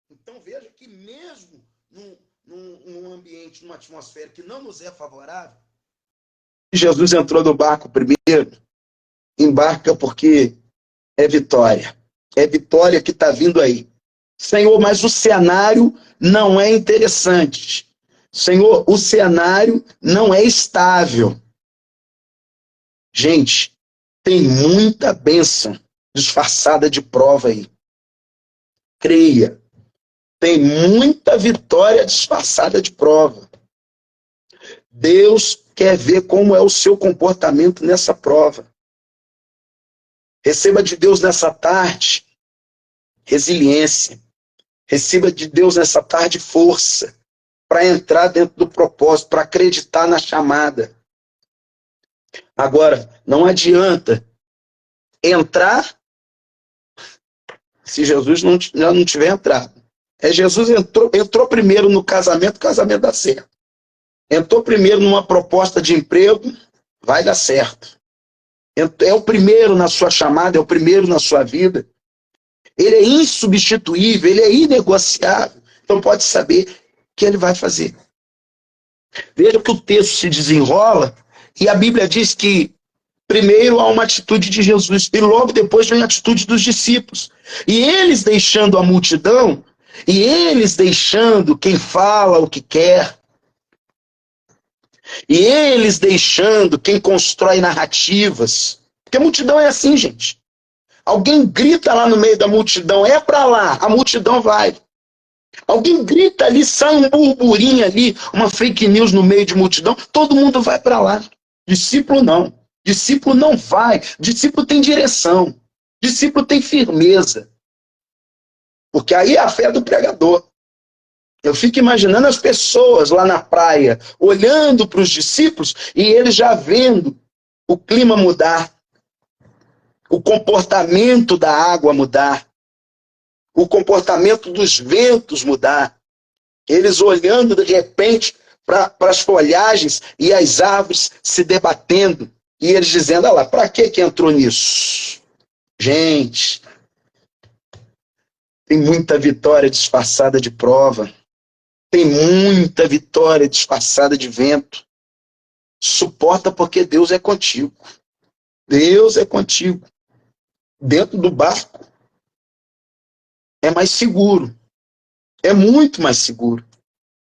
Então veja que mesmo num ambiente, numa atmosfera que não nos é favorável, Jesus entrou no barco primeiro, embarca porque é vitória. É vitória que está vindo aí. Senhor, mas o cenário não é interessante. Senhor, o cenário não é estável. Gente, tem muita bênção disfarçada de prova aí. Creia. Tem muita vitória disfarçada de prova. Deus quer ver como é o seu comportamento nessa prova. Receba de Deus nessa tarde resiliência. Receba de Deus nessa tarde força para entrar dentro do propósito, para acreditar na chamada. Agora, não adianta entrar se Jesus já não tiver entrado. Jesus entrou primeiro no casamento, o casamento dá certo. Entrou primeiro numa proposta de emprego, vai dar certo. É o primeiro na sua chamada, é o primeiro na sua vida. Ele é insubstituível, ele é inegociável. Então pode saber que ele vai fazer. Veja que o texto se desenrola e a Bíblia diz que primeiro há uma atitude de Jesus e logo depois vem a atitude dos discípulos. E eles deixando a multidão, e eles deixando quem fala o que quer, e eles deixando quem constrói narrativas. Porque a multidão é assim, gente. Alguém grita lá no meio da multidão, é para lá, a multidão vai. Alguém grita ali, sai um burburinho ali, uma fake news no meio de multidão, todo mundo vai para lá. Discípulo não. Discípulo não vai. Discípulo tem direção. Discípulo tem firmeza. Porque aí é a fé do pregador. Eu fico imaginando as pessoas lá na praia, olhando para os discípulos e eles já vendo o clima mudar, o comportamento da água mudar, o comportamento dos ventos mudar. Eles olhando de repente para as folhagens e as árvores se debatendo. E eles dizendo, olha lá, para que entrou nisso? Gente, tem muita vitória disfarçada de prova. Tem muita vitória disfarçada de vento. Suporta porque Deus é contigo. Deus é contigo. Dentro do barco é mais seguro. É muito mais seguro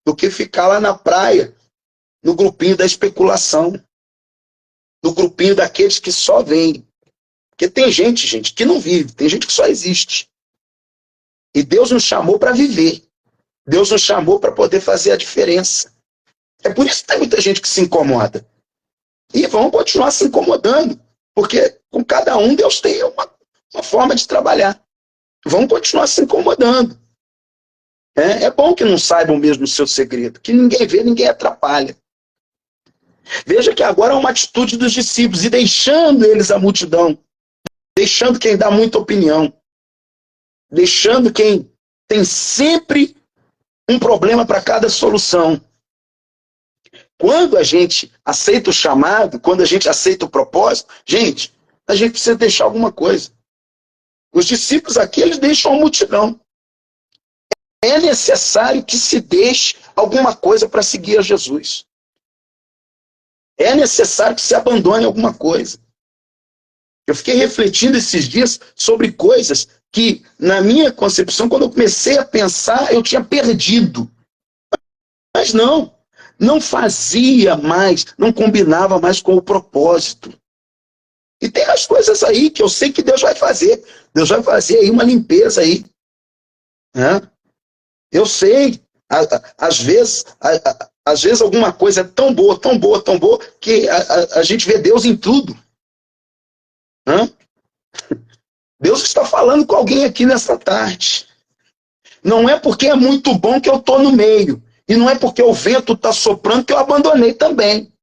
do que ficar lá na praia, no grupinho da especulação, no grupinho daqueles que só vêm. Porque tem gente, que não vive, tem gente que só existe. E Deus nos chamou para viver. Deus nos chamou para poder fazer a diferença. É por isso que tem muita gente que se incomoda. E vão continuar se incomodando, porque com cada um Deus tem uma forma de trabalhar. Vão continuar se incomodando. É bom que não saibam mesmo o seu segredo, que ninguém vê, ninguém atrapalha. Veja que agora é uma atitude dos discípulos, e deixando eles a multidão, deixando quem dá muita opinião, deixando quem tem sempre um problema para cada solução. Quando a gente aceita o chamado, quando a gente aceita o propósito, gente, a gente precisa deixar alguma coisa. Os discípulos aqui, eles deixam a multidão. É necessário que se deixe alguma coisa para seguir a Jesus. É necessário que se abandone alguma coisa. Eu fiquei refletindo esses dias sobre coisas que, na minha concepção, quando eu comecei a pensar, eu tinha perdido. Mas não fazia mais, não combinava mais com o propósito. E tem as coisas aí que eu sei que Deus vai fazer. Deus vai fazer aí uma limpeza aí. Né? Eu sei, às vezes alguma coisa é tão boa, que a gente vê Deus em tudo. Né? Deus está falando com alguém aqui nessa tarde. Não é porque é muito bom que eu estou no meio. E não é porque o vento está soprando que eu abandonei também.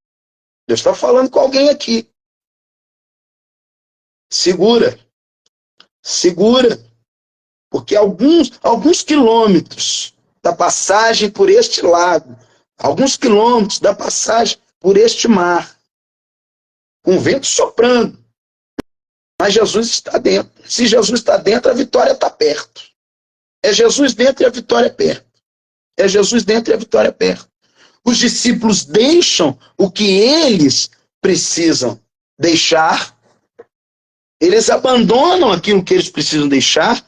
Deus está falando com alguém aqui. Segura. Porque alguns quilômetros da passagem por este lago, alguns quilômetros da passagem por este mar, com o vento soprando, mas Jesus está dentro. Se Jesus está dentro, a vitória está perto. É Jesus dentro e a vitória é perto. É Jesus dentro e a vitória é perto. Os discípulos deixam o que eles precisam deixar, eles abandonam aquilo que eles precisam deixar,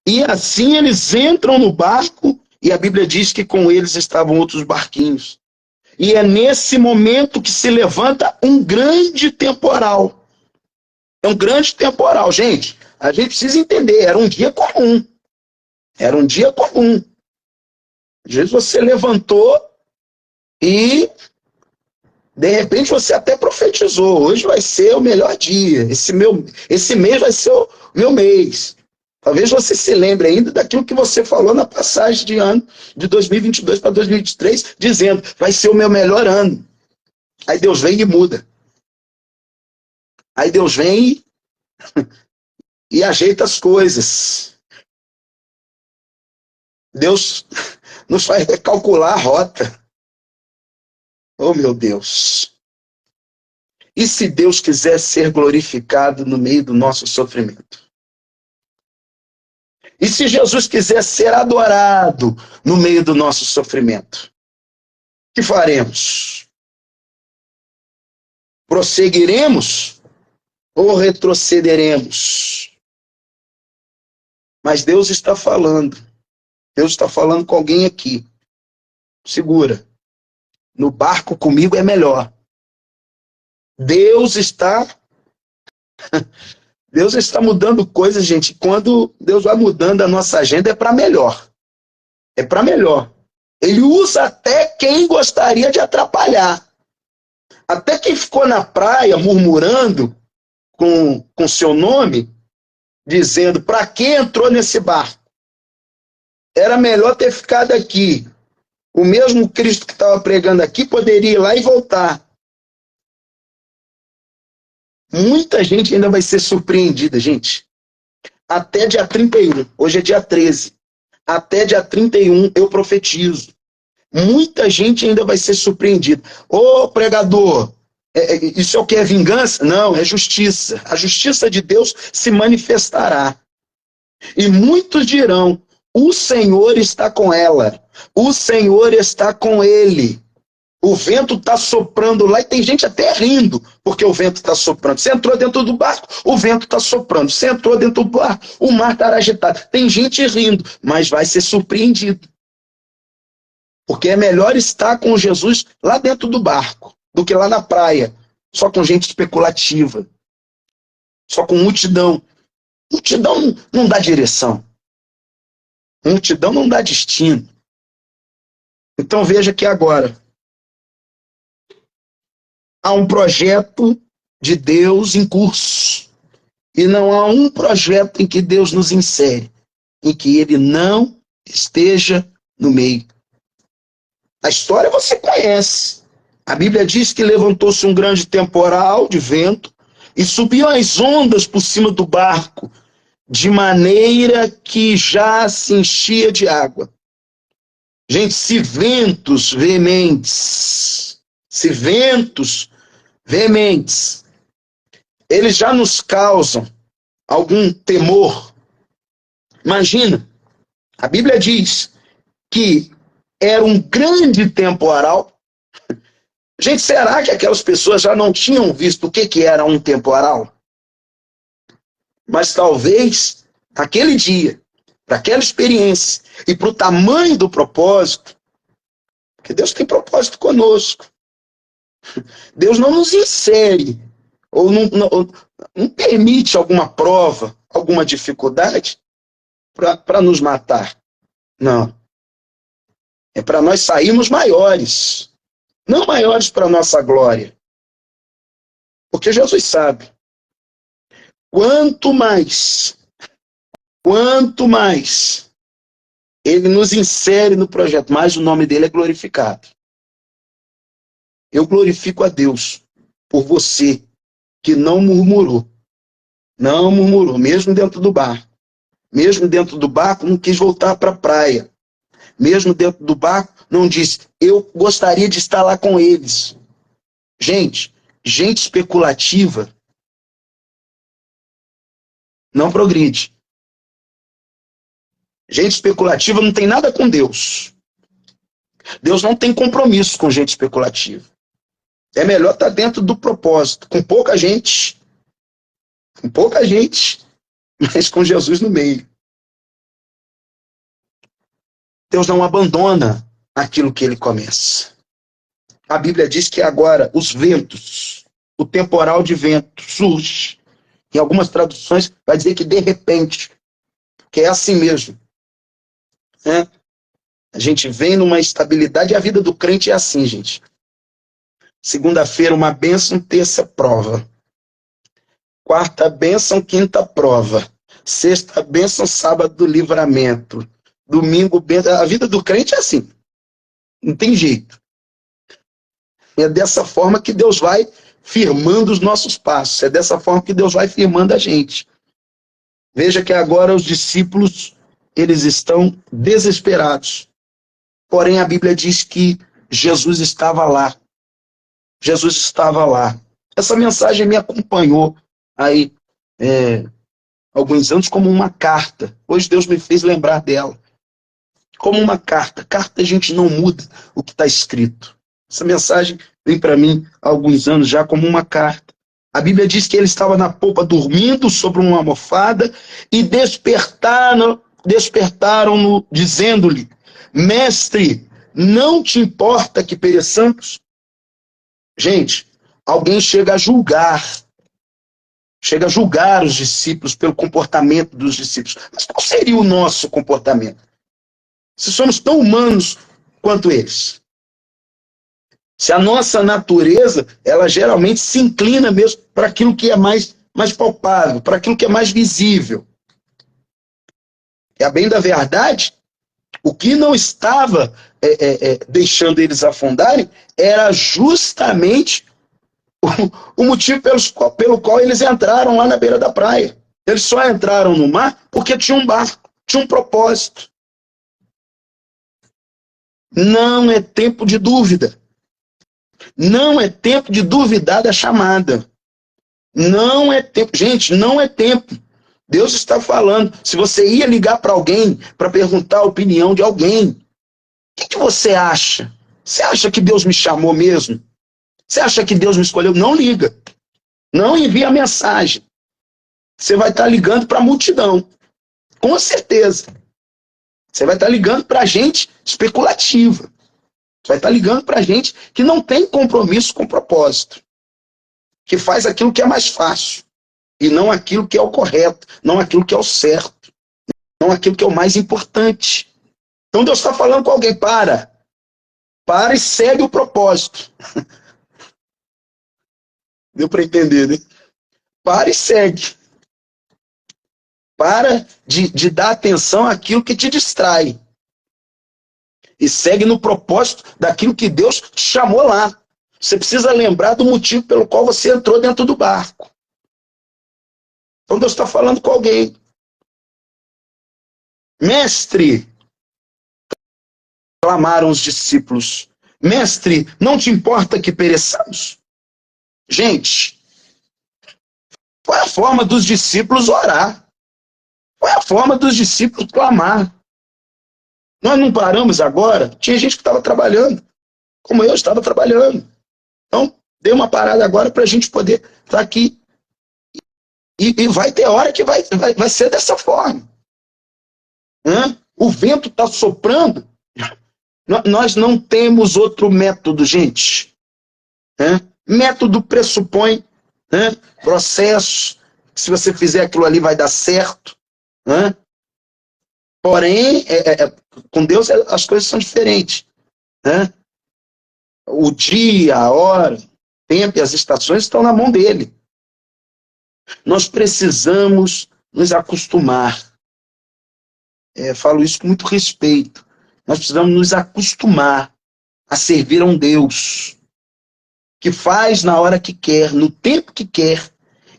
e assim eles entram no barco, e a Bíblia diz que com eles estavam outros barquinhos. E é nesse momento que se levanta um grande temporal. É um grande temporal, gente. A gente precisa entender, era um dia comum. Era um dia comum. Às vezes você levantou e, de repente, você até profetizou. Hoje vai ser o melhor dia. Esse mês vai ser o meu mês. Talvez você se lembre ainda daquilo que você falou na passagem de ano de 2022 para 2023, dizendo, vai ser o meu melhor ano. Aí Deus vem e muda. Aí Deus vem e ajeita as coisas. Deus nos faz recalcular a rota. Oh, meu Deus. E se Deus quiser ser glorificado no meio do nosso sofrimento? E se Jesus quiser ser adorado no meio do nosso sofrimento? O que faremos? Prosseguiremos ou retrocederemos? Mas Deus está falando. Deus está falando com alguém aqui. Segura. No barco comigo é melhor. Deus está mudando coisas, gente. Quando Deus vai mudando a nossa agenda, é para melhor. É para melhor. Ele usa até quem gostaria de atrapalhar. Até quem ficou na praia murmurando com seu nome, dizendo, para que entrou nesse barco? Era melhor ter ficado aqui. O mesmo Cristo que estava pregando aqui poderia ir lá e voltar. Muita gente ainda vai ser surpreendida, gente. Até dia 31, hoje é dia 13. Até dia 31 eu profetizo. Muita gente ainda vai ser surpreendida. Ô pregador, isso é o que? É vingança? Não, é justiça. A justiça de Deus se manifestará. E muitos dirão, o Senhor está com ela. O Senhor está com ele. O vento está soprando lá e tem gente até rindo, porque o vento está soprando. Você entrou dentro do barco, o vento está soprando. Você entrou dentro do barco, o mar está agitado. Tem gente rindo, mas vai ser surpreendido. Porque é melhor estar com Jesus lá dentro do barco do que lá na praia, só com gente especulativa, só com multidão. Multidão não dá direção. Multidão não dá destino. Então veja que agora há um projeto de Deus em curso. E não há um projeto em que Deus nos insere, em que Ele não esteja no meio. A história você conhece. A Bíblia diz que levantou-se um grande temporal de vento e subiam as ondas por cima do barco, de maneira que já se enchia de água. Gente, se ventos veementes, eles já nos causam algum temor. Imagina, a Bíblia diz que era um grande temporal. Gente, será que aquelas pessoas já não tinham visto o que era um temporal? Mas talvez, naquele dia, para aquela experiência e para o tamanho do propósito, porque Deus tem propósito conosco. Deus não nos insere ou não permite alguma prova, alguma dificuldade para nos matar. Não. É para nós sairmos maiores. Não maiores para a nossa glória. Porque Jesus sabe. Quanto mais Ele nos insere no projeto, mais o nome dele é glorificado. Eu glorifico a Deus por você que não murmurou. Não murmurou, mesmo dentro do barco. Mesmo dentro do barco, não quis voltar para a praia. Mesmo dentro do barco, não disse, eu gostaria de estar lá com eles. Gente especulativa não progride. Gente especulativa não tem nada com Deus. Deus não tem compromisso com gente especulativa. É melhor estar dentro do propósito, com pouca gente, mas com Jesus no meio. Deus não abandona aquilo que ele começa. A Bíblia diz que agora os ventos, o temporal de vento surge. Em algumas traduções vai dizer que de repente, que é assim mesmo. Né? A gente vem numa estabilidade e a vida do crente é assim, gente. Segunda-feira uma bênção, terça prova. Quarta bênção, quinta prova. Sexta bênção, sábado livramento. Domingo bênção. A vida do crente é assim. Não tem jeito. É dessa forma que Deus vai firmando os nossos passos. É dessa forma que Deus vai firmando a gente. Veja que agora os discípulos, eles estão desesperados. Porém, a Bíblia diz que Jesus estava lá. Jesus estava lá. Essa mensagem me acompanhou aí alguns anos como uma carta. Hoje Deus me fez lembrar dela. Como uma carta. Carta a gente não muda o que está escrito. Essa mensagem vem para mim há alguns anos já como uma carta. A Bíblia diz que ele estava na popa dormindo sobre uma almofada e despertaram-no dizendo-lhe, mestre, não te importa que pereçamos? Gente, alguém chega a julgar os discípulos pelo comportamento dos discípulos. Mas qual seria o nosso comportamento? Se somos tão humanos quanto eles. Se a nossa natureza, ela geralmente se inclina mesmo para aquilo que é mais palpável, para aquilo que é mais visível. E a bem da verdade, o que não estava deixando eles afundarem era justamente o motivo pelo qual eles entraram lá na beira da praia. Eles só entraram no mar porque tinha um barco, tinha um propósito. Não é tempo de dúvida. Não é tempo de duvidar da chamada. Não é tempo. Gente, não é tempo. Deus está falando. Se você ia ligar para alguém para perguntar a opinião de alguém, o que você acha? Você acha que Deus me chamou mesmo? Você acha que Deus me escolheu? Não liga. Não envia mensagem. Você vai estar ligando para a multidão. Com certeza. Você vai estar ligando para gente especulativa. Você vai estar ligando para gente que não tem compromisso com propósito. Que faz aquilo que é mais fácil. E não aquilo que é o correto. Não aquilo que é o certo. Não aquilo que é o mais importante. Então Deus está falando com alguém. Para e segue o propósito. Deu para entender, né? Para e segue. Para de dar atenção àquilo que te distrai. E segue no propósito daquilo que Deus te chamou lá. Você precisa lembrar do motivo pelo qual você entrou dentro do barco. Então Deus está falando com alguém. Mestre, clamaram os discípulos. Mestre, não te importa que pereçamos? Gente, qual é a forma dos discípulos orar? Qual é a forma dos discípulos clamar? Nós não paramos agora? Tinha gente que estava trabalhando, como eu estava trabalhando. Então, dei uma parada agora para a gente poder estar aqui. E vai ter hora que vai ser dessa forma. O vento está soprando. Nós não temos outro método, gente. Método pressupõe processo. Se você fizer aquilo ali, vai dar certo. Porém, com Deus as coisas são diferentes. O dia, a hora, o tempo e as estações estão na mão dele. Nós precisamos nos acostumar. Falo isso com muito respeito. Nós precisamos nos acostumar a servir a um Deus que faz na hora que quer, no tempo que quer,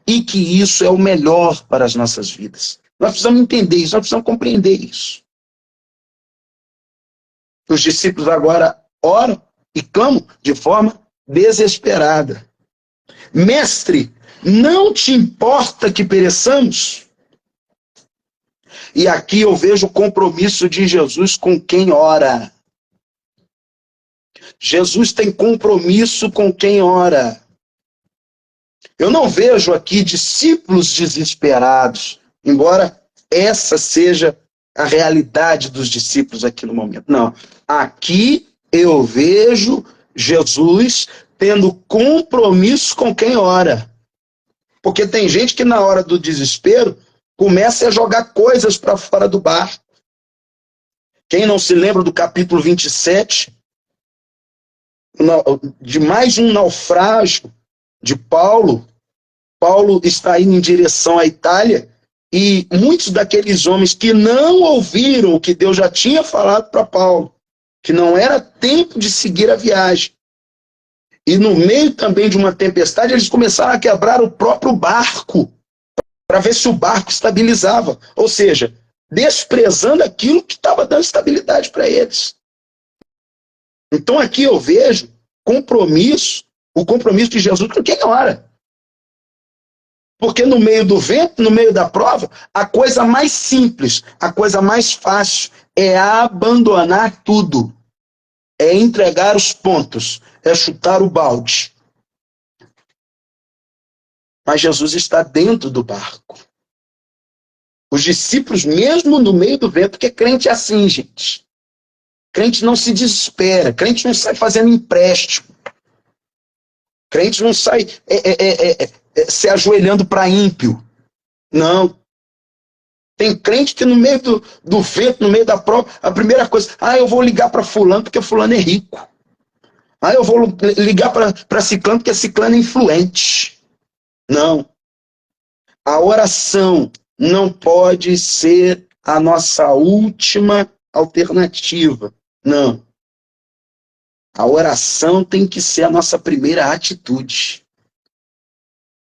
e que isso é o melhor para as nossas vidas. Nós precisamos entender isso, nós precisamos compreender isso. Os discípulos agora oram e clamam de forma desesperada. Mestre, não te importa que pereçamos? E aqui eu vejo o compromisso de Jesus com quem ora. Jesus tem compromisso com quem ora. Eu não vejo aqui discípulos desesperados, embora essa seja a realidade dos discípulos aqui no momento. Não. Aqui eu vejo Jesus tendo compromisso com quem ora. Porque tem gente que na hora do desespero começa a jogar coisas para fora do barco. Quem não se lembra do capítulo 27, de mais um naufrágio de Paulo? Paulo está indo em direção à Itália e muitos daqueles homens que não ouviram o que Deus já tinha falado para Paulo, que não era tempo de seguir a viagem. E no meio também de uma tempestade, eles começaram a quebrar o próprio barco para ver se o barco estabilizava. Ou seja, desprezando aquilo que estava dando estabilidade para eles. Então aqui eu vejo o compromisso de Jesus com quem ora. Porque no meio do vento, no meio da prova, a coisa mais simples, a coisa mais fácil é abandonar tudo. É entregar os pontos, é chutar o balde. Mas Jesus está dentro do barco. Os discípulos, mesmo no meio do vento, porque crente é assim, gente. Crente não se desespera, crente não sai fazendo empréstimo. Crente não sai se ajoelhando para ímpio. Não. Tem crente que no meio do vento, no meio da prova, a primeira coisa, eu vou ligar para fulano porque fulano é rico. Eu vou ligar para ciclano porque ciclano é influente. Não. A oração não pode ser a nossa última alternativa. Não. A oração tem que ser a nossa primeira atitude.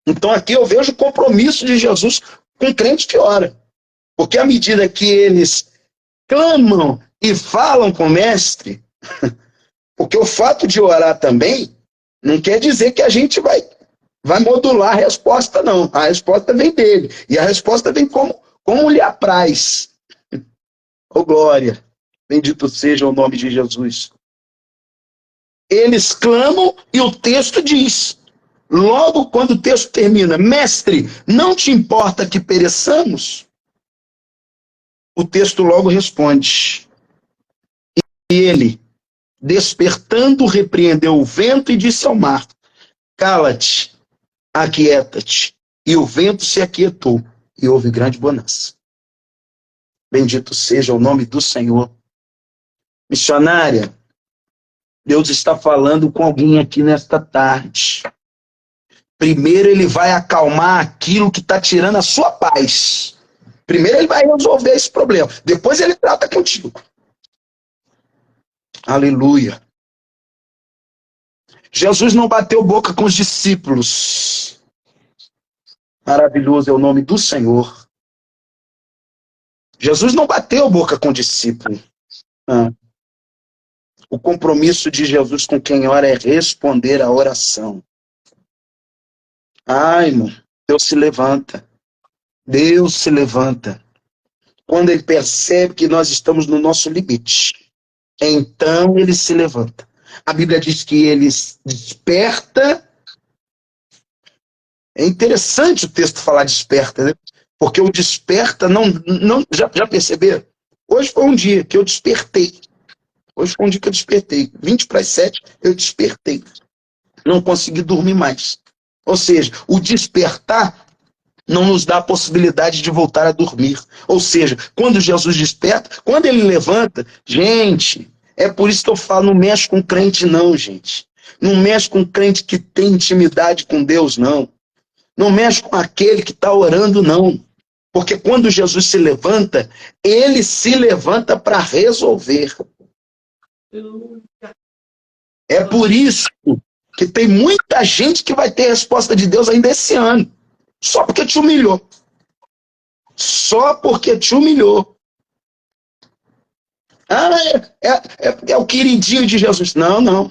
Então aqui eu vejo o compromisso de Jesus com crente que ora. Porque à medida que eles clamam e falam com o mestre, porque o fato de orar também não quer dizer que a gente vai modular a resposta, não. A resposta vem dele. E a resposta vem como lhe apraz. Glória. Bendito seja o nome de Jesus. Eles clamam e o texto diz, logo quando o texto termina, mestre, não te importa que pereçamos? O texto logo responde, e ele, despertando, repreendeu o vento e disse ao mar, cala-te, aquieta-te. E o vento se aquietou e houve grande bonança. Bendito seja o nome do Senhor. Missionária, Deus está falando com alguém aqui nesta tarde. Primeiro ele vai acalmar aquilo que está tirando a sua paz. Primeiro ele vai resolver esse problema. Depois ele trata contigo. Aleluia. Jesus não bateu boca com os discípulos. Maravilhoso é o nome do Senhor. Jesus não bateu boca com o discípulo. O compromisso de Jesus com quem ora é responder à oração. Ai, irmão, Deus se levanta. Deus se levanta. Quando ele percebe que nós estamos no nosso limite, então ele se levanta. A Bíblia diz que ele desperta. É interessante o texto falar desperta, né? Porque o desperta já perceberam? Hoje foi um dia que eu despertei. Hoje foi um dia que eu despertei. 20 para as 7, eu despertei. Não consegui dormir mais. Ou seja, o despertar não nos dá a possibilidade de voltar a dormir. Ou seja, quando Jesus desperta, quando ele levanta, gente, é por isso que eu falo, não mexe com crente não, gente. Não mexe com crente que tem intimidade com Deus, não. Não mexe com aquele que está orando, não. Porque quando Jesus se levanta, ele se levanta para resolver. É por isso que tem muita gente que vai ter resposta de Deus ainda esse ano. Só porque te humilhou. Só porque te humilhou. Ah, é o queridinho de Jesus. Não, não.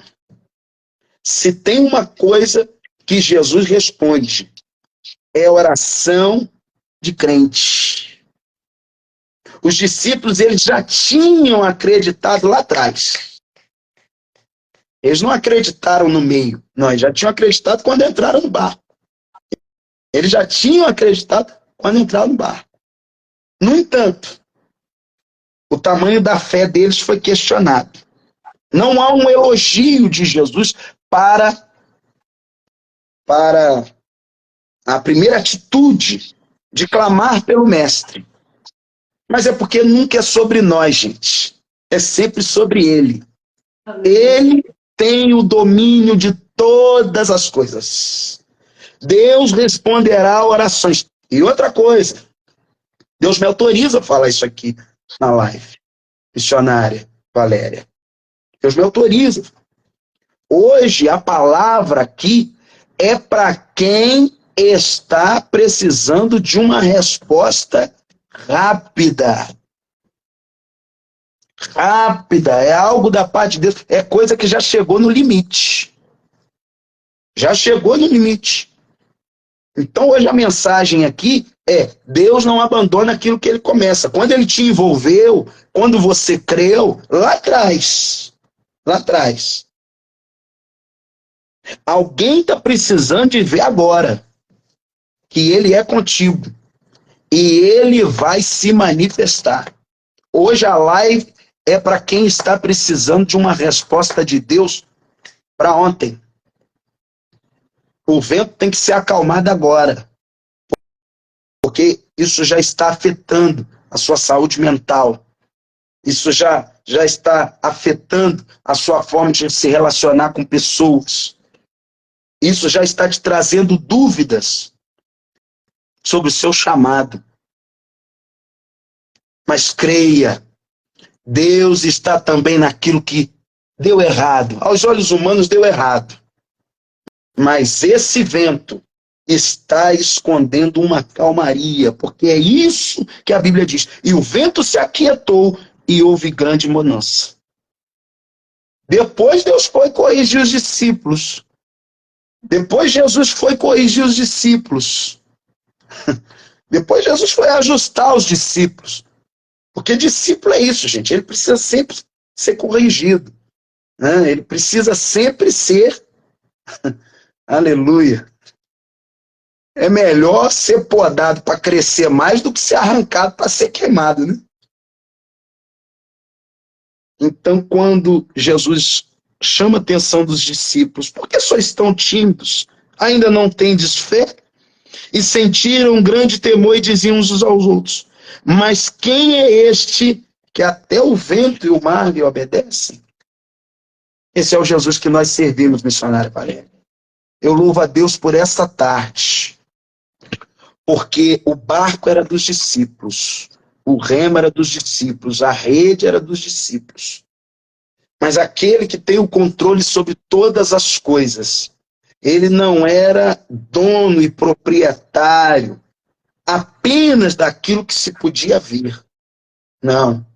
Se tem uma coisa que Jesus responde, é oração de crente. Os discípulos, eles já tinham acreditado lá atrás. Eles não acreditaram no meio. Não, eles já tinham acreditado quando entraram no barco. Eles já tinham acreditado quando entraram no barco. No entanto, o tamanho da fé deles foi questionado. Não há um elogio de Jesus para a primeira atitude de clamar pelo Mestre. Mas é porque nunca é sobre nós, gente. É sempre sobre Ele. Ele tem o domínio de todas as coisas. Deus responderá a orações. E outra coisa, Deus me autoriza a falar isso aqui na live. Missionária Valéria. Deus me autoriza. Hoje a palavra aqui é para quem está precisando de uma resposta rápida. Rápida, é algo da parte de Deus, é coisa que já chegou no limite. Já chegou no limite. Então hoje a mensagem aqui é, Deus não abandona aquilo que ele começa. Quando ele te envolveu, quando você creu, lá atrás, alguém está precisando de ver agora que ele é contigo e ele vai se manifestar. Hoje a live é para quem está precisando de uma resposta de Deus para ontem. O vento tem que ser acalmado agora, porque isso já está afetando a sua saúde mental. Isso já está afetando a sua forma de se relacionar com pessoas. Isso já está te trazendo dúvidas sobre o seu chamado. Mas creia, Deus está também naquilo que deu errado. Aos olhos humanos deu errado. Mas esse vento está escondendo uma calmaria, porque é isso que a Bíblia diz. E o vento se aquietou e houve grande bonança. Depois Deus foi corrigir os discípulos. Depois Jesus foi corrigir os discípulos. Depois Jesus foi ajustar os discípulos. Porque discípulo é isso, gente. Ele precisa sempre ser corrigido. né? Ele precisa sempre ser, aleluia. É melhor ser podado para crescer mais do que ser arrancado para ser queimado, né? Então, quando Jesus chama a atenção dos discípulos, por que sois tão tímidos? Ainda não tendes fé? E sentiram um grande temor e diziam uns aos outros: mas quem é este que até o vento e o mar lhe obedecem? Esse é o Jesus que nós servimos, missionário Valério. Eu louvo a Deus por esta tarde, porque o barco era dos discípulos, o remo era dos discípulos, a rede era dos discípulos. Mas aquele que tem o controle sobre todas as coisas, ele não era dono e proprietário apenas daquilo que se podia ver. Não,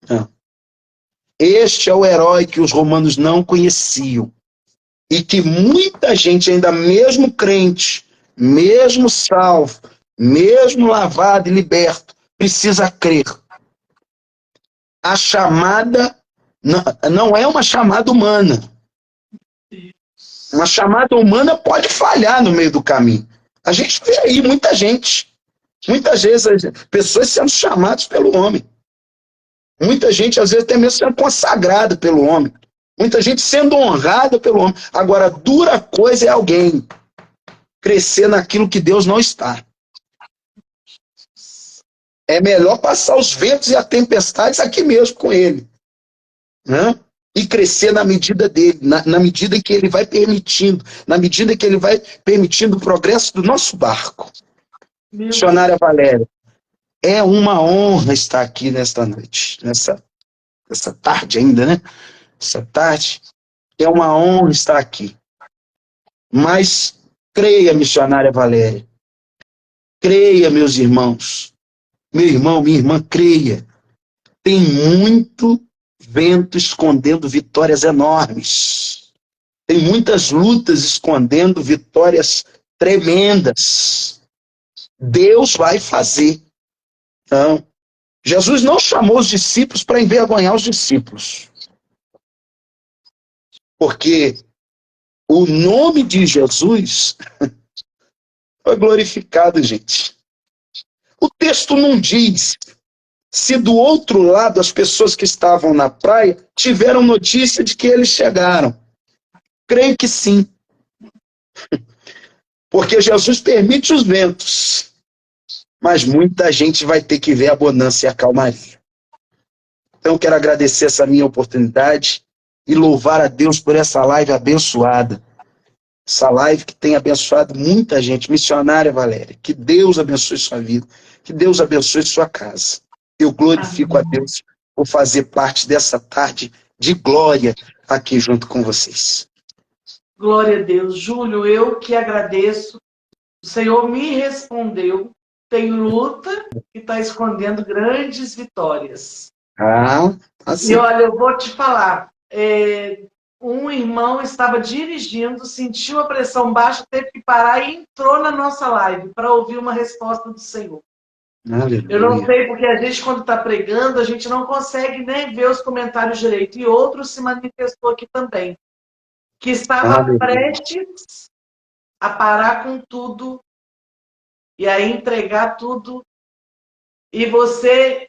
não. Este é o herói que os romanos não conheciam. E que muita gente, ainda mesmo crente, mesmo salvo, mesmo lavado e liberto, precisa crer. A chamada não é uma chamada humana. Uma chamada humana pode falhar no meio do caminho. A gente vê aí muitas vezes, pessoas sendo chamadas pelo homem. Muita gente, às vezes, até mesmo sendo consagrada pelo homem. Muita gente sendo honrada pelo homem. Agora, dura coisa é alguém crescer naquilo que Deus não está. É melhor passar os ventos e as tempestades aqui mesmo com ele, né? E crescer na medida dele, na medida em que ele vai permitindo, na medida que ele vai permitindo o progresso do nosso barco. Missionária Valéria, é uma honra estar aqui nesta noite, nessa tarde ainda, né? Essa tarde, é uma honra estar aqui. Mas creia, missionária Valéria, creia, meus irmãos, meu irmão, minha irmã, creia. Tem muito vento escondendo vitórias enormes. Tem muitas lutas escondendo vitórias tremendas. Deus vai fazer. Então, Jesus não chamou os discípulos para envergonhar os discípulos. Porque o nome de Jesus foi glorificado, gente. O texto não diz se do outro lado as pessoas que estavam na praia tiveram notícia de que eles chegaram. Creio que sim. Porque Jesus permite os ventos, mas muita gente vai ter que ver a bonança e a calmaria. Então eu quero agradecer essa minha oportunidade e louvar a Deus por essa live abençoada. Essa live que tem abençoado muita gente. Missionária Valéria, que Deus abençoe sua vida, que Deus abençoe sua casa. Eu glorifico a Deus por fazer parte dessa tarde de glória aqui junto com vocês. Glória a Deus. Júlio, eu que agradeço. O Senhor me respondeu. Tem luta e está escondendo grandes vitórias. Assim. E olha, eu vou te falar. Um irmão estava dirigindo, sentiu a pressão baixa, teve que parar e entrou na nossa live para ouvir uma resposta do Senhor. Aleluia. Eu não sei, porque a gente, quando está pregando, a gente não consegue nem ver os comentários direito. E outro se manifestou aqui também, que estava prestes a parar com tudo e a entregar tudo. E você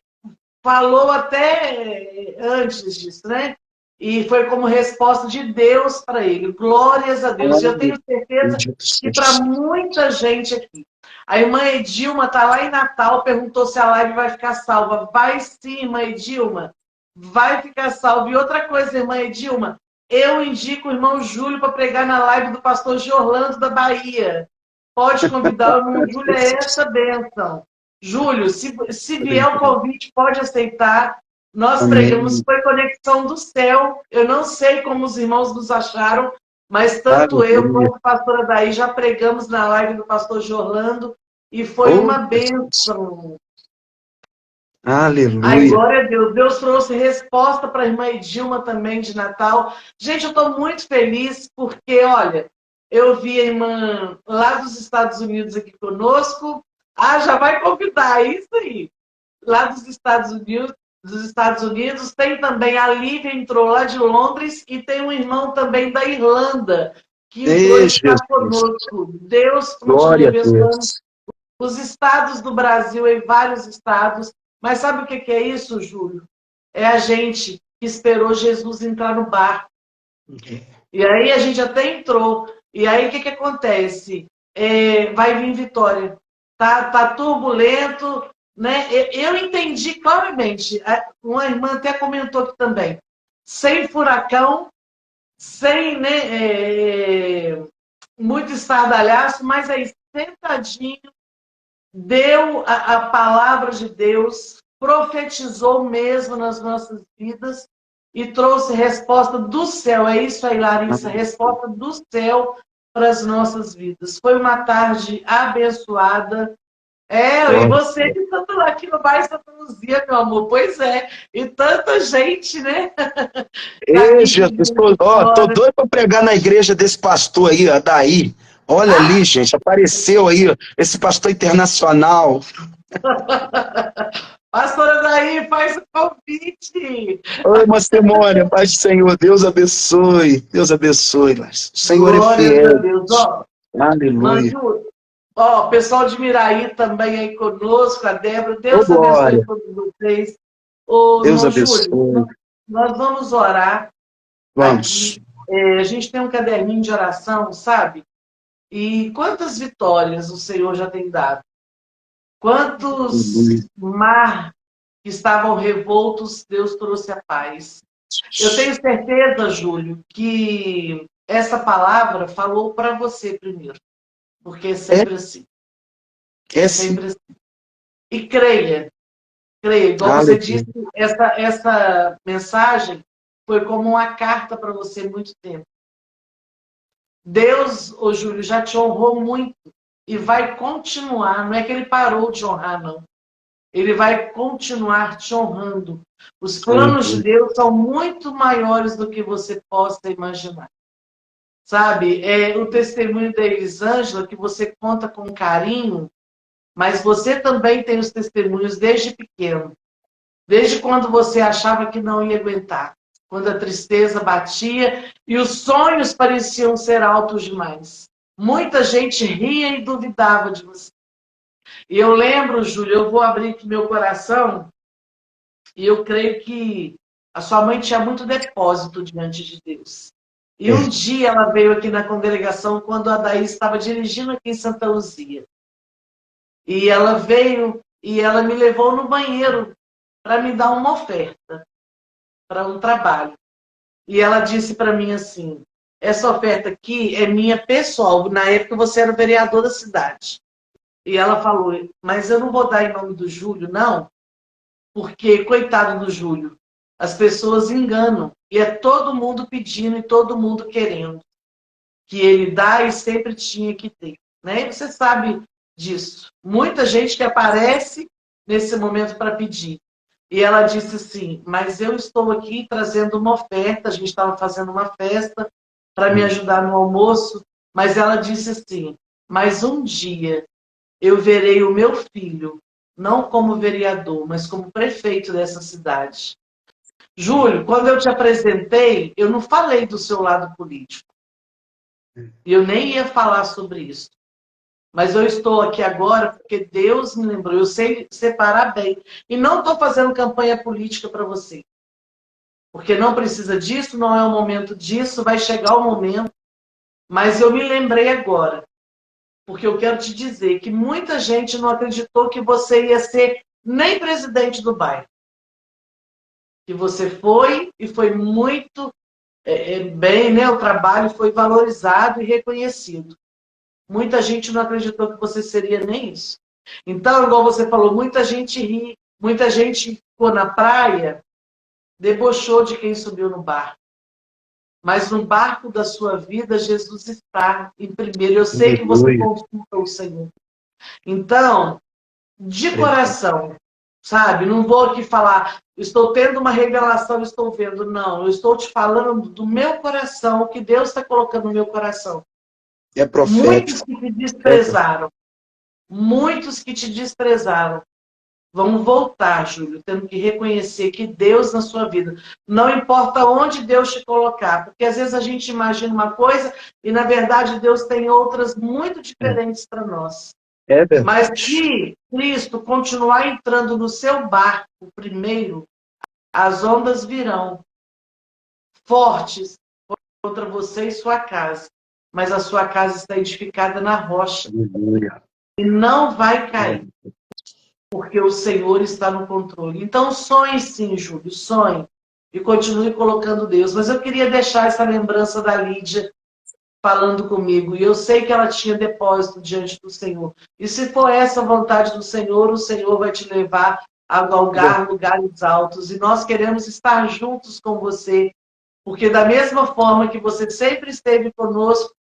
falou até antes disso, né? E foi como resposta de Deus para ele. Glórias a Deus. E eu tenho certeza que para muita gente aqui. A irmã Edilma está lá em Natal, perguntou se a live vai ficar salva. Vai sim, irmã Edilma. Vai ficar salva. E outra coisa, irmã Edilma, eu indico o irmão Júlio para pregar na live do pastor Giorlando da Bahia. Pode convidar o irmão Júlio, é essa bênção. Júlio, se vier o convite, pode aceitar. Nós pregamos, foi conexão do céu. Eu não sei como os irmãos nos acharam, mas tanto eu como a pastora Daí já pregamos na live do pastor Giorlando e foi uma bênção. Aleluia. Ai, glória a Deus. Deus trouxe resposta para a irmã Edilma também de Natal. Gente, eu estou muito feliz porque, olha, eu vi a irmã lá dos Estados Unidos aqui conosco. Já vai convidar, é isso aí. Lá dos Estados Unidos, dos Estados Unidos, tem também a Lívia, entrou lá de Londres, e tem um irmão também da Irlanda, que entrou e Ei, está Jesus. conosco. Deus continue Glória a abençoando Deus. os estados do Brasil, em vários estados. Mas sabe o que é isso, Júlio? É a gente que esperou Jesus entrar no barco. E aí a gente até entrou. E aí o que acontece? Vai vir vitória. Tá turbulento, né? Eu entendi claramente. Uma irmã até comentou aqui também. Sem furacão, sem, né, muito estardalhaço, mas aí sentadinho, deu a palavra de Deus, profetizou mesmo nas nossas vidas e trouxe resposta do céu. É isso aí, Larissa, resposta do céu para as nossas vidas. Foi uma tarde abençoada. E você que está lá aqui no bairro Santa Luzia, meu amor. Pois é. E tanta gente, né? Tá Ei, aqui Jesus, pedindo tô história. doido para pregar na igreja desse pastor aí, ó, daí. Olha ali, gente, apareceu aí, ó, esse pastor internacional. Pastora Daí, faz o convite. Oi, Macemônia, paz do Senhor, Deus abençoe. Deus abençoe. O Senhor é Glórias a fiel. Deus. Ó, Aleluia. Manju, ó, o pessoal de Miraí também aí conosco, a Débora. Ô, Deus abençoe glória. todos vocês. Ô, Deus irmão Júlio, abençoe. nós vamos orar aqui. Vamos. A gente tem um caderninho de oração, sabe? E quantas vitórias o Senhor já tem dado? Quantos Aleluia. mar que estavam revoltos, Deus trouxe a paz. Eu tenho certeza, Júlio, que essa palavra falou para você primeiro, porque é É, sempre assim. é É sim. sempre assim. E creia, igual você Aleluia. disse, essa mensagem foi como uma carta para você há muito tempo. Deus, ô Júlio, já te honrou muito e vai continuar. Não é que ele parou de honrar, não. Ele vai continuar te honrando. Os planos de Aleluia. Deus são muito maiores do que você possa imaginar. Sabe? É o testemunho da Elisângela, que você conta com carinho, mas você também tem os testemunhos desde pequeno. Desde quando você achava que não ia aguentar. Quando a tristeza batia e os sonhos pareciam ser altos demais. Muita gente ria e duvidava de você. E eu lembro, Júlio, eu vou abrir aqui meu coração, e eu creio que a sua mãe tinha muito depósito diante de Deus. E um É. dia ela veio aqui na congregação quando a Daí estava dirigindo aqui em Santa Luzia. E ela veio e ela me levou no banheiro para me dar uma oferta para um trabalho. E ela disse para mim assim: essa oferta aqui é minha pessoal. Na época você era o vereador da cidade. E ela falou: mas eu não vou dar em nome do Júlio, não, porque, coitado do Júlio, as pessoas enganam. E é todo mundo pedindo e todo mundo querendo. Que ele dá e sempre tinha que ter. Né? E você sabe disso. Muita gente que aparece nesse momento para pedir. E ela disse assim, mas eu estou aqui trazendo uma oferta, a gente estava fazendo uma festa para me ajudar no almoço, mas ela disse assim, mas um dia eu verei o meu filho, não como vereador, mas como prefeito dessa cidade. Júlio, quando eu te apresentei, eu não falei do seu lado político. E eu nem ia falar sobre isso. Mas eu estou aqui agora porque Deus me lembrou. Eu sei separar bem. E não estou fazendo campanha política para você. Porque não precisa disso, não é o momento disso, vai chegar o momento. Mas eu me lembrei agora. Porque eu quero te dizer que muita gente não acreditou que você ia ser nem presidente do bairro. Que você foi e foi muito bem, né? O trabalho foi valorizado e reconhecido. Muita gente não acreditou que você seria nem isso. Então, igual você falou, muita gente ri, muita gente ficou na praia, debochou de quem subiu no barco. Mas no barco da sua vida, Jesus está em primeiro. Eu sei que você Aleluia. consulta o Senhor. Então, de coração, sabe? Não vou aqui falar, estou tendo uma revelação, estou vendo. Não, eu estou te falando do meu coração, o que Deus está colocando no meu coração. É Muitos profético. que te É profético. desprezaram, muitos que te desprezaram, Vamos voltar, Júlio, tendo que reconhecer que Deus na sua vida, não importa onde Deus te colocar, porque às vezes a gente imagina uma coisa e na verdade Deus tem outras muito diferentes para nós. É Mas verdade. se Cristo continuar entrando no seu barco primeiro, as ondas virão fortes contra você e sua casa. Mas a sua casa está edificada na rocha Aleluia. e não vai cair, porque o Senhor está no controle. Então sonhe sim, Júlio, sonhe. E continue colocando Deus. Mas eu queria deixar essa lembrança da Lídia falando comigo. E eu sei que ela tinha depósito diante do Senhor. E se for essa a vontade do Senhor, o Senhor vai te levar a galgar lugares altos. E nós queremos estar juntos com você. Porque da mesma forma que você sempre esteve conosco,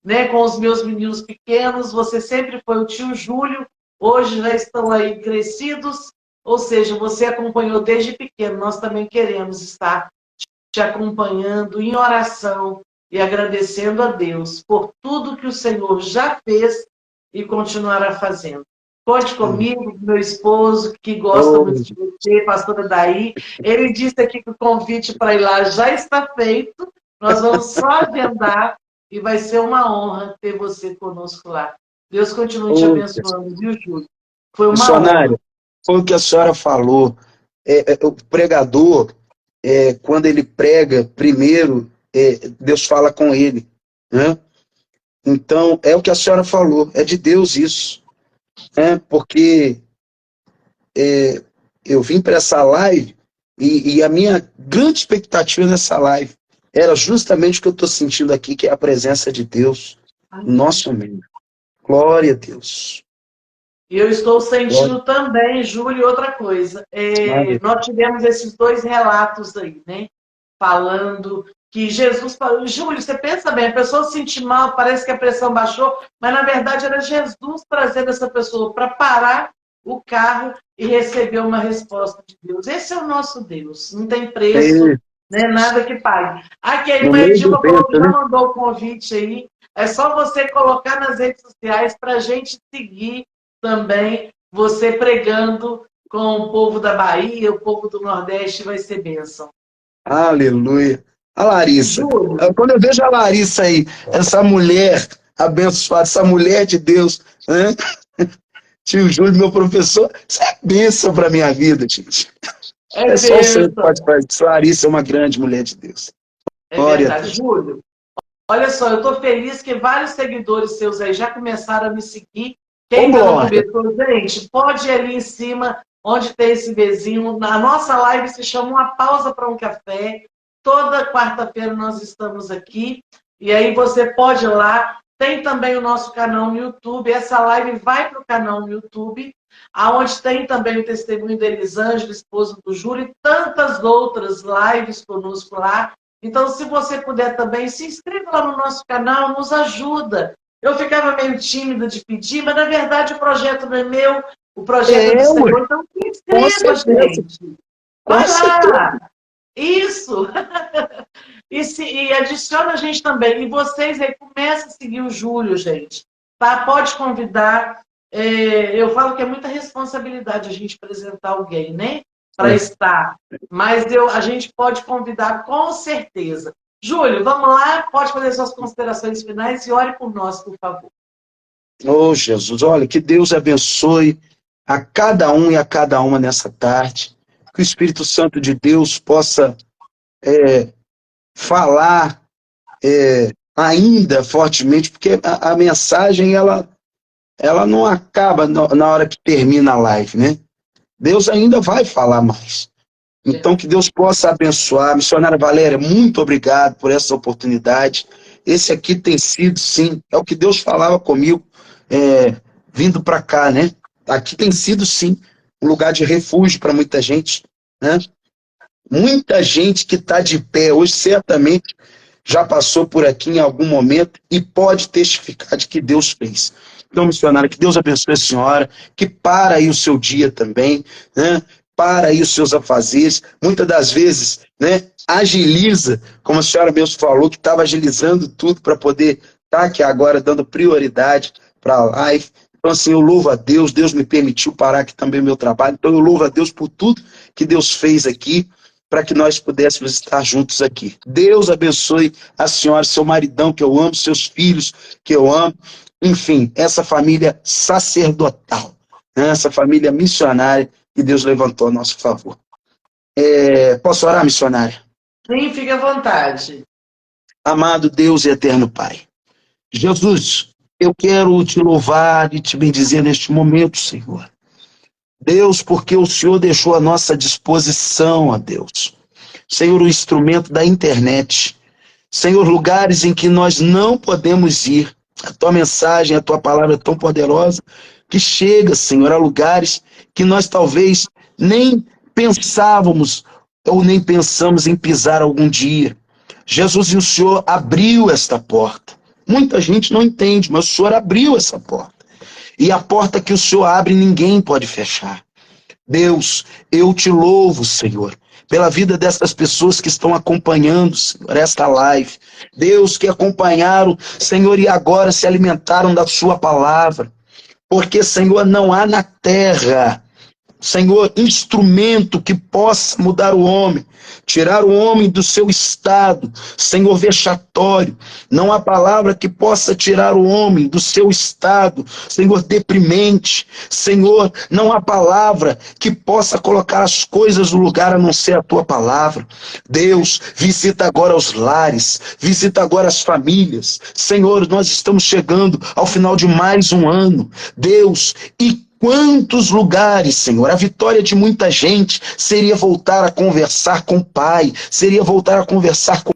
né, com os meus meninos pequenos, você sempre foi o tio Júlio, hoje já estão aí crescidos, ou seja, você acompanhou desde pequeno, nós também queremos estar te acompanhando em oração e agradecendo a Deus por tudo que o Senhor já fez e continuará fazendo. Conte comigo, meu esposo, que gosta Oh, muito de você, pastora Daí. Ele disse aqui que o convite para ir lá já está feito. Nós vamos só agendar e vai ser uma honra ter você conosco lá. Deus continue te oh, abençoando, viu, Júlio? Foi uma honra. missionário, foi o que a senhora falou. O pregador, quando ele prega, primeiro, Deus fala com ele, né? Então, é o que a senhora falou, é de Deus isso, né? Porque eu vim para essa live e a minha grande expectativa nessa live era justamente o que eu estou sentindo aqui, que é a presença de Deus no Amém. nosso meio. Glória a Deus. E eu estou Glória sentindo também, Júlio, outra coisa. a Deus. Nós tivemos esses dois relatos aí, né? Falando que Jesus falou. Júlio, você pensa bem, a pessoa se sentir mal, parece que a pressão baixou, mas na verdade era Jesus trazendo essa pessoa para parar o carro e receber uma resposta de Deus. Esse é o nosso Deus, não tem preço, É, né? Nada que pague. Aqui a no irmã meio do Edilma falou que vento, já né? mandou o convite aí. É só você colocar nas redes sociais para a gente seguir também você pregando com o povo da Bahia, o povo do Nordeste, vai ser bênção. Aleluia. A Larissa. Júlio, Quando eu vejo a Larissa aí, essa mulher abençoada, essa mulher de Deus, né? Tio Júlio, meu professor, isso é bênção para minha vida, gente. é É só o Senhor que pode bênção. fazer isso. Larissa é uma grande mulher de Deus. É Glória a verdade. Deus. Júlio, olha só, eu estou feliz que vários seguidores seus aí já começaram a me seguir. Quem Ô, ainda não Glória. começou, gente, pode ir ali em cima, onde tem esse bezinho. Na nossa live se chama Uma Pausa para um Café. Toda quarta-feira nós estamos aqui. E aí você pode ir lá. Tem também o nosso canal no YouTube. Essa live vai para o canal no YouTube, aonde tem também o testemunho da Elisângela, esposa do Júlio, e tantas outras lives conosco lá. Então, se você puder também, se inscreva lá no nosso canal, nos ajuda. Eu ficava meio tímida de pedir, mas na verdade o projeto não é meu, o projeto é do Ué, Senhor. Então, se com inscreva, certeza, gente. com Vai certeza. lá. Isso. E adiciona a gente também. E vocês aí, comecem a seguir o Júlio, gente. Tá? Pode convidar. Eu falo que é muita responsabilidade a gente apresentar alguém, né? Para É. estar. Mas a gente pode convidar com certeza. Júlio, vamos lá, pode fazer suas considerações finais e ore por nós, por favor. Oh, Jesus, olha, que Deus abençoe a cada um e a cada uma nessa tarde. Que o Espírito Santo de Deus possa falar ainda fortemente, porque a mensagem ela não acaba na hora que termina a live, né? Deus ainda vai falar mais. Então, que Deus possa abençoar. Missionária Valéria, muito obrigado por essa oportunidade. Esse aqui tem sido, sim, é o que Deus falava comigo, vindo para cá, né? Aqui tem sido, sim, um lugar de refúgio para muita gente, né? Muita gente que está de pé hoje, certamente, já passou por aqui em algum momento e pode testificar de que Deus fez. Então, missionária, que Deus abençoe a senhora, que para aí o seu dia também, né? Para aí os seus afazeres, muitas das vezes, né? Agiliza, como a senhora mesmo falou, que estava agilizando tudo para poder estar aqui agora dando prioridade para a live. Então, assim, eu louvo a Deus, Deus me permitiu parar aqui também o meu trabalho, então eu louvo a Deus por tudo que Deus fez aqui, para que nós pudéssemos estar juntos aqui. Deus abençoe a senhora, seu maridão, que eu amo, seus filhos, que eu amo, enfim, essa família sacerdotal, né? Essa família missionária que Deus levantou a nosso favor. Posso orar, missionária? Sim, fique à vontade. Amado Deus e eterno Pai, Jesus, eu quero te louvar e te bendizer neste momento, Senhor. Deus, porque o Senhor deixou à nossa disposição, ó Deus. Senhor, o instrumento da internet. Senhor, lugares em que nós não podemos ir. A tua mensagem, a tua palavra é tão poderosa que chega, Senhor, a lugares que nós talvez nem pensávamos ou nem pensamos em pisar algum dia. Jesus, e o Senhor abriu esta porta. Muita gente não entende, mas o Senhor abriu essa porta. E a porta que o Senhor abre, ninguém pode fechar. Deus, eu te louvo, Senhor, pela vida dessas pessoas que estão acompanhando, Senhor, esta live. Deus, que acompanharam, Senhor, e agora se alimentaram da sua palavra. Porque, Senhor, não há na terra, Senhor, instrumento que possa mudar o homem, tirar o homem do seu estado, Senhor, vexatório. Não há palavra que possa tirar o homem do seu estado, Senhor, deprimente. Senhor, não há palavra que possa colocar as coisas no lugar a não ser a tua palavra. Deus, visita agora os lares, visita agora as famílias. Senhor, nós estamos chegando ao final de mais um ano. Deus, e quantos lugares, Senhor, a vitória de muita gente seria voltar a conversar com o Pai, seria voltar a conversar com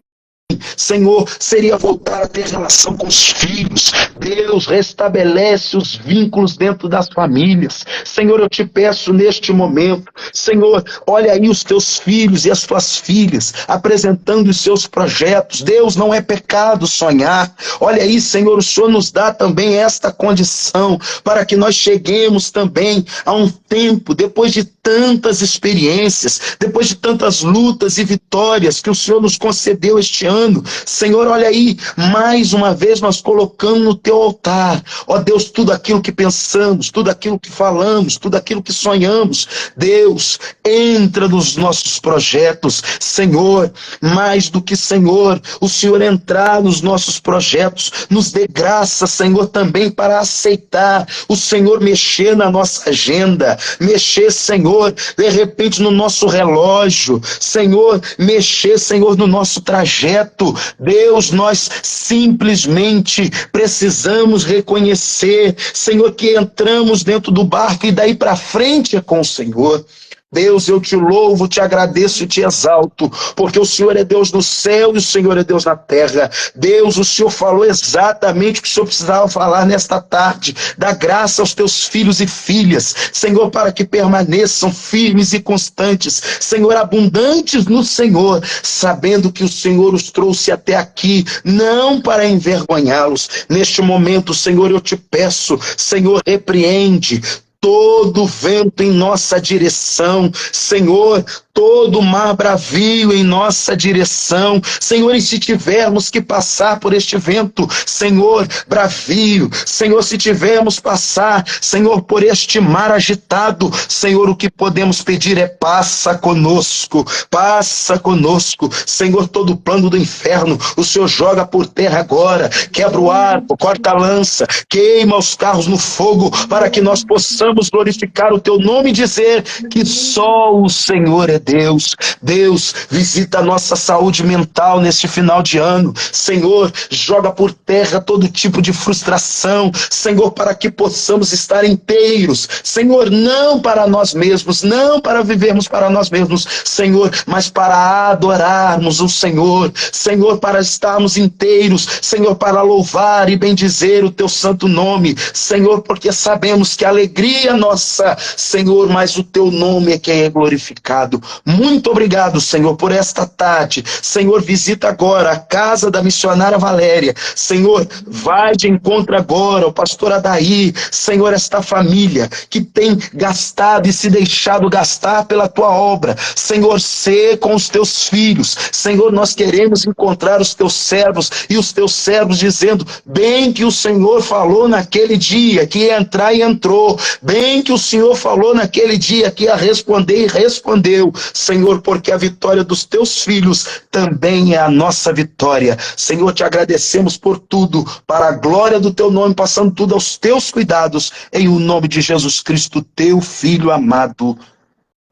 Senhor, seria voltar a ter relação com os filhos. Deus, restabelece os vínculos dentro das famílias. Senhor, eu te peço neste momento, Senhor, olha aí os teus filhos e as tuas filhas apresentando os seus projetos. Deus, não é pecado sonhar. Olha aí, Senhor, o Senhor nos dá também esta condição para que nós cheguemos também a um tempo, depois de tantas experiências, depois de tantas lutas e vitórias que o Senhor nos concedeu este ano. Senhor, olha aí, mais uma vez nós colocamos no teu altar, ó Deus, tudo aquilo que pensamos, tudo aquilo que falamos, tudo aquilo que sonhamos. Deus, entra nos nossos projetos, Senhor, mais do que Senhor, o Senhor entrar nos nossos projetos, nos dê graça, Senhor, também para aceitar, o Senhor mexer na nossa agenda, mexer, Senhor, de repente no nosso relógio, Senhor, mexer, Senhor, no nosso trajeto. Deus, nós simplesmente precisamos reconhecer, Senhor, que entramos dentro do barco e daí para frente é com o Senhor. Deus, eu te louvo, te agradeço e te exalto, porque o Senhor é Deus no céu e o Senhor é Deus na terra. Deus, o Senhor falou exatamente o que o Senhor precisava falar nesta tarde. Dá graça aos teus filhos e filhas, Senhor, para que permaneçam firmes e constantes, Senhor, abundantes no Senhor, sabendo que o Senhor os trouxe até aqui, não para envergonhá-los. Neste momento, Senhor, eu te peço, Senhor, repreende todo vento em nossa direção, Senhor, todo mar bravio em nossa direção, Senhor, e se tivermos que passar por este vento, Senhor, bravio, Senhor, se tivermos passar, Senhor, por este mar agitado, Senhor, o que podemos pedir é passa conosco, Senhor, todo plano do inferno, o Senhor joga por terra agora, quebra o arco, corta a lança, queima os carros no fogo, para que nós possamos glorificar o teu nome e dizer que só o Senhor é Deus. Deus, visita a nossa saúde mental neste final de ano. Senhor, joga por terra todo tipo de frustração, Senhor, para que possamos estar inteiros, Senhor, não para nós mesmos, não para vivermos para nós mesmos, Senhor, mas para adorarmos o Senhor, Senhor, para estarmos inteiros, Senhor, para louvar e bendizer o teu santo nome, Senhor, porque sabemos que a alegria nossa, Senhor, mas o teu nome é quem é glorificado. Muito obrigado, Senhor, por esta tarde. Senhor, visita agora a casa da missionária Valéria. Senhor, vai de encontro agora ao pastor Adair. Senhor, esta família que tem gastado e se deixado gastar pela tua obra. Senhor, sê com os teus filhos. Senhor, nós queremos encontrar os teus servos e os teus servos dizendo, bem que o Senhor falou naquele dia que ia entrar e entrou. Bem que o Senhor falou naquele dia que ia responder e respondeu. Senhor, porque a vitória dos teus filhos também é a nossa vitória. Senhor, te agradecemos por tudo, para a glória do teu nome, passando tudo aos teus cuidados, em o nome de Jesus Cristo, teu Filho amado.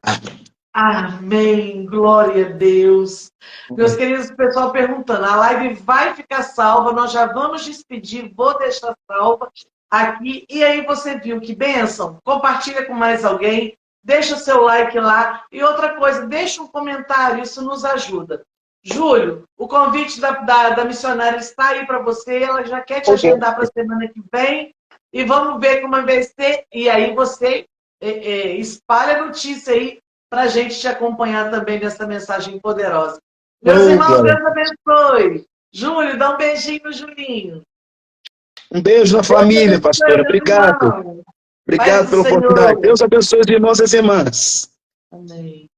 Amém. Amém, glória a Deus. Meus queridos, o pessoal perguntando, a live vai ficar salva, nós já vamos despedir, vou deixar salva aqui. E aí você viu que bênção? Compartilha com mais alguém, deixa o seu like lá. E outra coisa, deixa um comentário, isso nos ajuda. Júlio, o convite da missionária está aí para você, ela já quer te agendar para a semana que vem. E vamos ver como vai ser. E aí você espalha a notícia aí, para a gente te acompanhar também nessa mensagem poderosa. Meus irmãos, Deus abençoe. Júlio, dá um beijinho no Julinho. Um beijo na família, pastora. Obrigado. Obrigado pela oportunidade. Deus abençoe os irmãos e as irmãs. Amém.